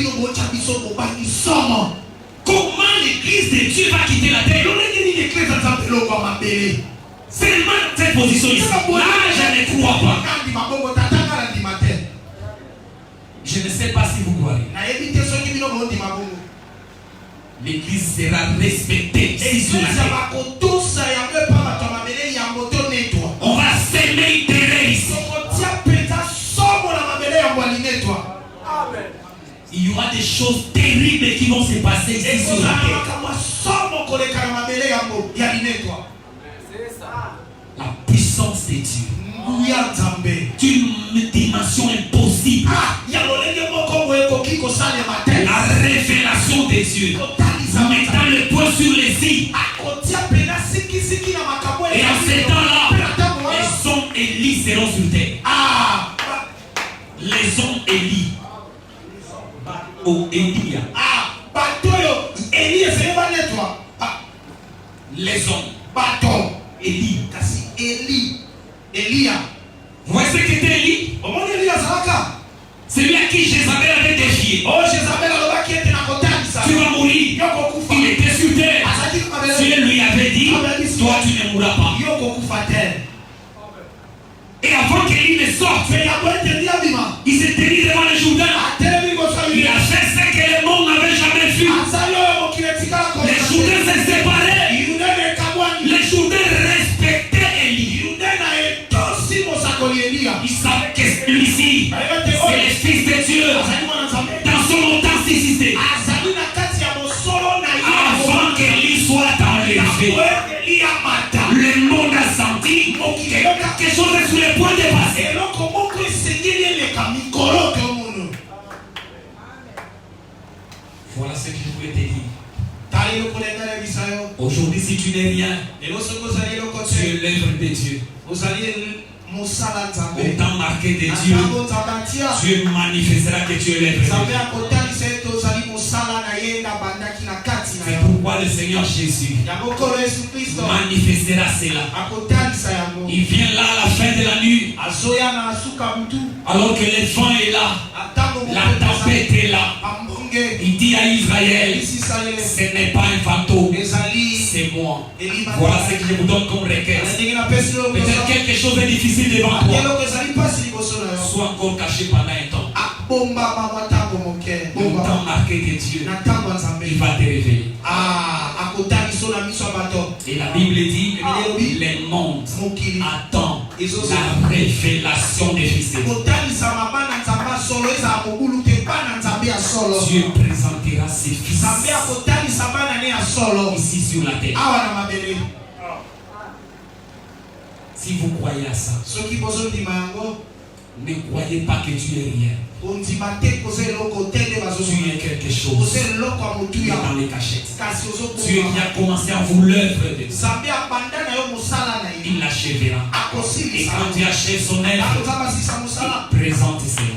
[SPEAKER 2] Comment l'église de Dieu va quitter la terre? Seulement cette position ici. Là, je ne crois pas. Je ne sais pas si vous croyez. L'église sera respectée ici sur la terre. On va s'aimer terrain ici. Il y aura des choses terribles qui vont se passer ici sur la terre. La puissance de Dieu d'une dimension impossible. La révélation de Dieu mettant le poing sur les îles. Et en ces temps-là, les hommes Élie seront sur terre. Les hommes Élie. Oh, Élie. Les hommes. Élie. Vous voyez ce qu'était Élie? Celui à qui Jézabel avait défié. Tu vas mourir. Il était sur terre. Dieu lui avait dit, toi tu ne mourras pas. Et avant qu'Élie ne sorte, il s'est tenu devant le Jourdain. Il a fait ce que le monde n'avait jamais vu. Les Jourdains se séparaient. Les Jourdains respectaient Élie. Il savait que celui-ci, c'est le Fils de Dieu. Dans son authenticité. Avant qu'Élie soit enlevé, le monde a senti que quelque chose est sur le point de passer. Voilà ce que je voulais te dire. Aujourd'hui, si tu n'es rien, tu es l'œuvre de Dieu. Au temps marqué de Dieu, Dieu manifestera que tu es l'œuvre de Dieu. C'est pourquoi le Seigneur Jésus manifestera cela. Il vient là à la fin de la nuit, alors que le vent est là, la tempête est là. Il dit à Israël, ce n'est pas un fantôme, c'est moi. Voilà ce que je vous donne comme requête. Peut-être quelque chose de difficile devant toi. Sois encore caché pendant un temps. Le temps marqué de Dieu, il va te révéler. Et la Bible dit, le monde attend la révélation des fils de Dieu. Dieu présentera ses fils ici sur la terre. Si vous croyez à ça, ne croyez pas que tu es rien. Tu es quelque chose. Tu es dans les cachettes. Dieu qui a commencé à vous l'œuvre de Dieu, il l'achèvera. Et quand Dieu achève son œuvre, il présente cela.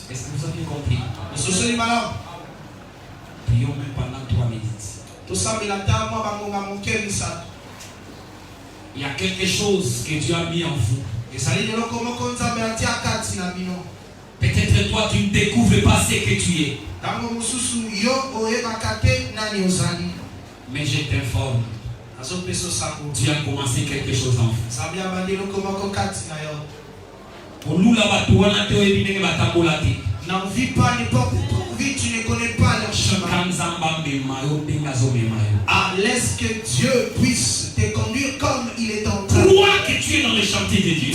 [SPEAKER 2] Est-ce que vous avez compris? Prions même pendant 3 minutes. Il y a quelque chose que Dieu a mis en vous. Peut-être toi tu ne découvres pas ce que tu es. Mais je t'informe, Dieu a commencé quelque chose en vous. Pour nous là-bas,
[SPEAKER 1] n'en vis pas n'importe où vie, tu ne connais pas leur chemin. Laisse que Dieu puisse te conduire comme il est en train.
[SPEAKER 2] Crois que tu es dans le chantier de Dieu.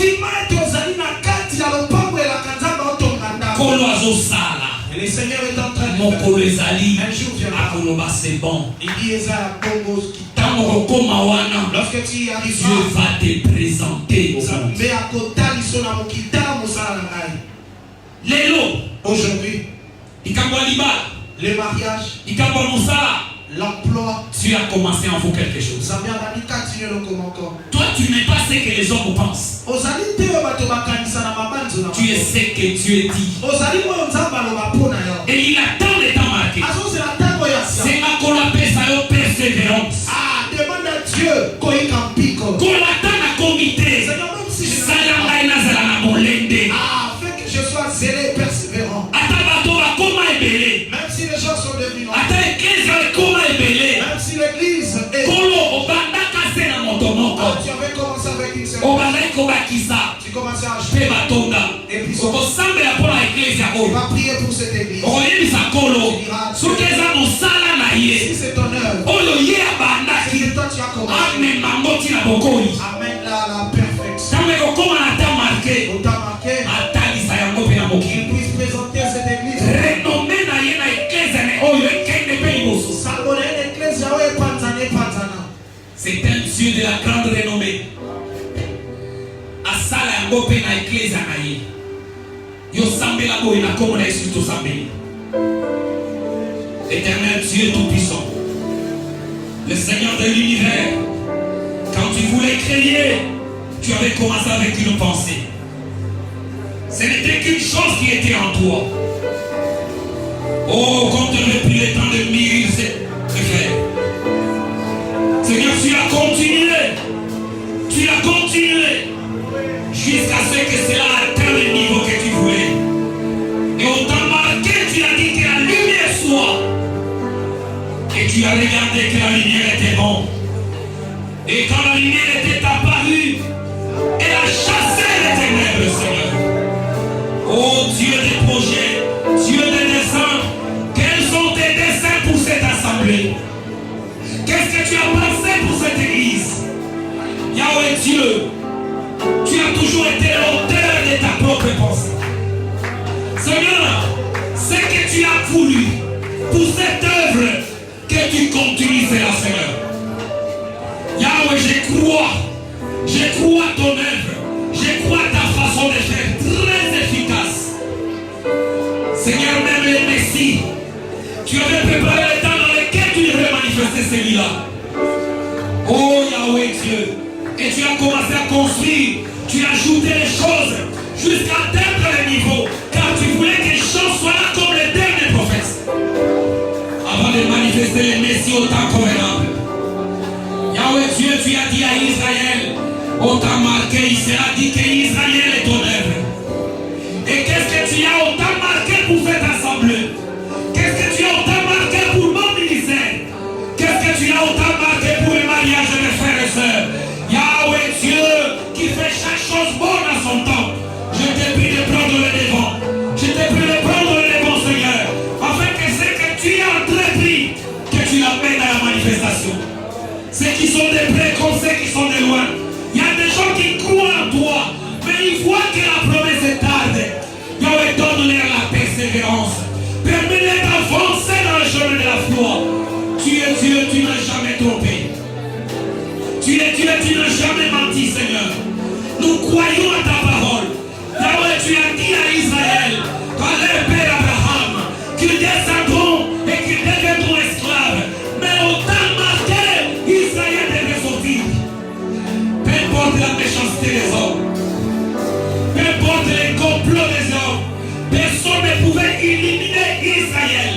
[SPEAKER 1] Et le Seigneur est en train de
[SPEAKER 2] mon
[SPEAKER 1] faire. Un jour viendra.
[SPEAKER 2] C'est bon.
[SPEAKER 1] Il dit lorsque tu y arrives,
[SPEAKER 2] Dieu va te présenter.
[SPEAKER 1] Aujourd'hui, le mariage, l'emploi,
[SPEAKER 2] tu as commencé à en faire quelque chose. Toi, tu n'es pas ce que les hommes pensent. Tu es ce que Dieu dit. Et il attend le temps marqué. C'est ma collaboration persévérance.
[SPEAKER 1] Demande à Dieu qu'on
[SPEAKER 2] attend la comité.
[SPEAKER 1] Fait que je sois zélé et persévérant. Même si les gens sont devenus nombreux. Même si l'église est. Tu avais commencé avec une seule. Tu commençais à acheter. Et puis tu vas prier pour cette église. Si c'est ton œuvre. Si toi tu as commencé. Amène la perfection. On t'a marqué. Qu'il puisse présenter cette église.
[SPEAKER 2] C'est un Dieu de la grande renommée. Asala yango pe na église na ye. Yo sambela boy na komo na Yesu to sambeli. Éternel Dieu tout puissant. Le Seigneur de l'univers. Quand tu voulais créer, tu avais commencé avec une pensée. Ce n'était qu'une chose qui était en toi. Oh, quand tu n'avais plus le temps de mûrir ses frères. Seigneur, tu as continué. Tu as continué. Jusqu'à ce que cela atteigne le niveau que tu voulais. Et on t'a marqué, tu as dit que la lumière soit. Et tu as regardé que la lumière était bonne. Et quand la lumière était apparue, elle a chassé les ténèbres, Seigneur. Oh Dieu des projets, Dieu des desseins, quels sont tes desseins pour cette assemblée? Qu'est-ce que tu as pensé pour cette église? Yahweh Dieu, tu as toujours été l'auteur de ta propre pensée. Seigneur, ce que tu as voulu pour cette œuvre, que tu continues, Seigneur. Yahweh, je crois ton œuvre, je crois ta façon de faire très efficace. Seigneur, même les Messie, tu avais préparé le temps dans lequel tu devrais manifester celui-là. Oh Yahweh Dieu, et tu as commencé à construire, tu as ajouté les choses jusqu'à atteindre le niveau, car tu voulais que les choses soient là comme les derniers prophètes. Avant de manifester les Messies au temps convenable. Yahweh Dieu, tu as dit à Israël, on t'a marqué, il sera dit que Israël est ton œuvre. Et qu'est-ce que tu as autant marqué pour cette assemblée? Qu'est-ce que tu as autant marqué pour mon ministère? Qu'est-ce que tu as autant marqué pour le mariage de mes frères et sœurs? Yahweh Dieu, qui fait chaque chose bonne à son temps. Je te prie de prendre le devant. Je te prie de prendre le devant, Seigneur. Afin que ce que tu as entrepris, que tu l'amènes à la manifestation. Ceux qui sont de près comme ceux qui sont de loin. Il y a des gens qui croient en toi, mais ils voient que la promesse est tarde. Yahweh, donne-leur la persévérance. Permets-leur d'avancer dans le chemin de la foi. Tu es Dieu, tu n'as jamais trompé. Tu es Dieu, tu n'as jamais menti, Seigneur. Nous croyons à ta parole. Yahweh, tu as dit à Israël, par leur père Abraham, qu'ils descendront et qu'ils deviendront esclaves. Mais au temps marqué, Israël devait sortir. Peu importe la méchanceté des hommes, peu importe les complots des hommes, personne ne pouvait éliminer Israël.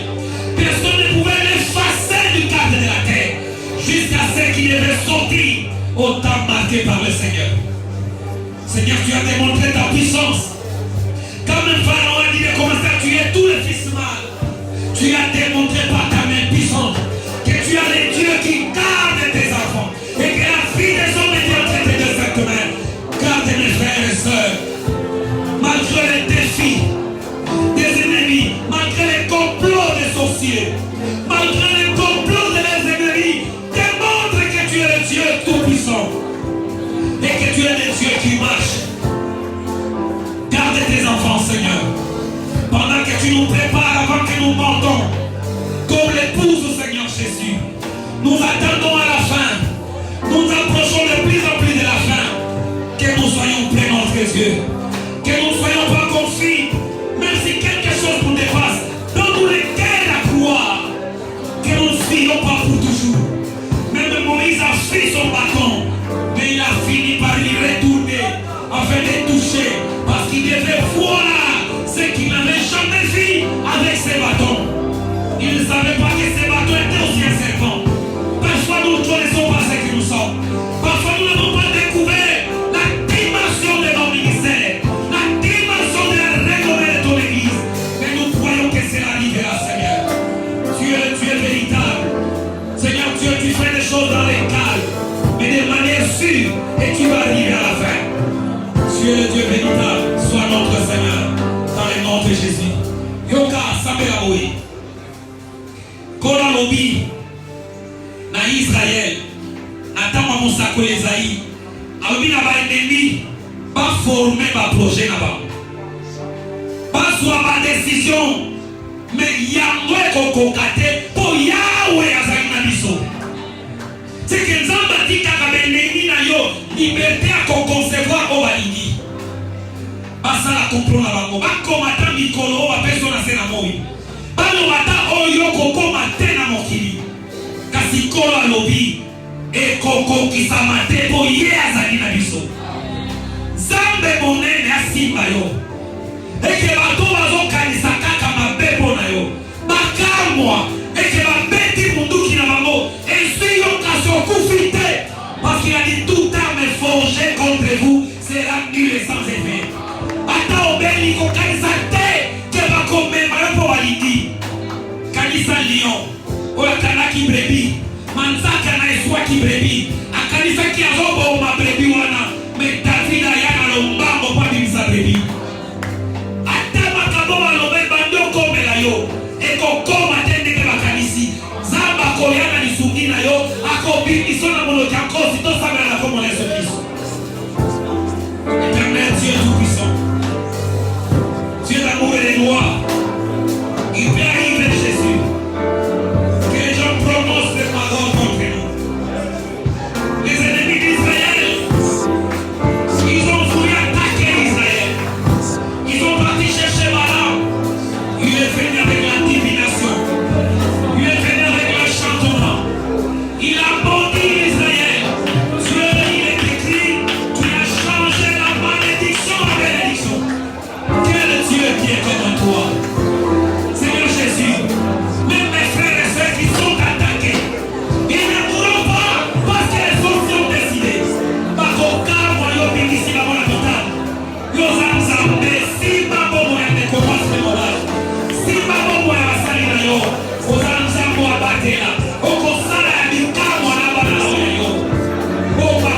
[SPEAKER 2] Personne ne pouvait l'effacer du cadre de la terre. autant marqué par le Seigneur. Seigneur, tu as démontré ta puissance. Quand même Pharaon a dit de commencer à tuer tous les fils mâles, tu as démontré par ta main puissante que tu as les dieux qui gardent tes enfants et que la vie des hommes est entre tes deux saintes mains. Garde mes frères et sœurs, malgré les défis des ennemis, malgré les complots des sorciers, malgré les complots de leurs ennemis, démontre que tu es le Dieu tout-puissant et que tu es le Dieu qui marche. Garde tes enfants, Seigneur, pendant que tu nous prépares avant que nous montons comme l'épouse au Seigneur Jésus. Nous attendons à la fin. Nous approchons de plus en plus de la fin. Que nous soyons pleins notre Dieu. Que nous ne soyons pas confus. Même si quelque chose nous dépasse, donne-nous le cœur à croire que nous ne suivons pas pour toujours. Même Moïse a pris son bâton, mais il a fini par y retourner afin de toucher, parce qu'il devait voir ce qu'il n'avait jamais vu avec ses bâtons. Il ne savait pas que ces bâtons étaient aussi un serpent. Parfois nous ne connaissons pas ce que nous sommes. Parfois nous n'avons pas découvert la dimension de nos ministères, la dimension de la renommée de ton église. Mais nous croyons que c'est arrivera, Seigneur. Tu es véritable. Seigneur Dieu, tu fais des choses dans les calmes, mais de manière sûre, et tu vas arriver à la fin. Tu es le Dieu véritable. Sois notre Seigneur. Dans le nom de Jésus. Yoka Samela Boy. Kona Lobi. Na Israël. Natama Moussako Esaïe. Alobi na ba ennemi. Pas former ba projet na ba. Pas soit ba décision. Mais Yahweh kokokate. Po Yahweh azali na biso. C'est que Nzamba dit kaka ba ennemi na yo. Liberté à concevoir au balingi. Basala comprendre bango bakomata mikolo bapeso na sena moi bano bata oyo kokomata na mokili kasi kolo alobi e koko kisamate po ye azali na biso zambe monene asimba yo eke bato bazokanisa kaka mabepo na yo bakamwa eke babeti munduki na bango esi yo kasi okufi te parce qu'il a dit toute arme forgée contre vous sera nulle et sans effet. Ata obeli ko kanisa te ke bakomema yo po walidi kanisa lion oya kanaki brebi manzaka na eswa ki brebi akanisa ki azobo ma brebi wana me David ayana lombambo pa bimisa brebi ata makabo balobe bando komela yo ekokoma te ndenge bakanisi zamba koyana lisuki na yo akobimiso na mono jankosi to sabela na komo na Yesu Kristo. Éternel Dieu tout-puissant, Dieu d'amour et de gloire, il peut arriver Jésus, que les gens prononcent des paroles contre nous. Les ennemis d'Israël, ils ont voulu attaquer Israël. Ils ont parti chercher Balaam. Il est venu avec la divination. Il est venu avec le chantement. Il a maudit Israël. Dieu, il est écrit, tu as changé la malédiction en bénédiction. Quel Dieu qui est comme toi, Seigneur Jésus. Même mes frères et sœurs qui sont attaqués, ils ne mourront pas parce que les autres ont décidé. Parce qu'au cas où ils ont ici la bonne habitante, ils ont ensemble, si ma bonne est commence le molage, si ma bonne est à salir, ils ont ensemble à battre là. Au constat, il y a des cas où on a battu là. Au bas,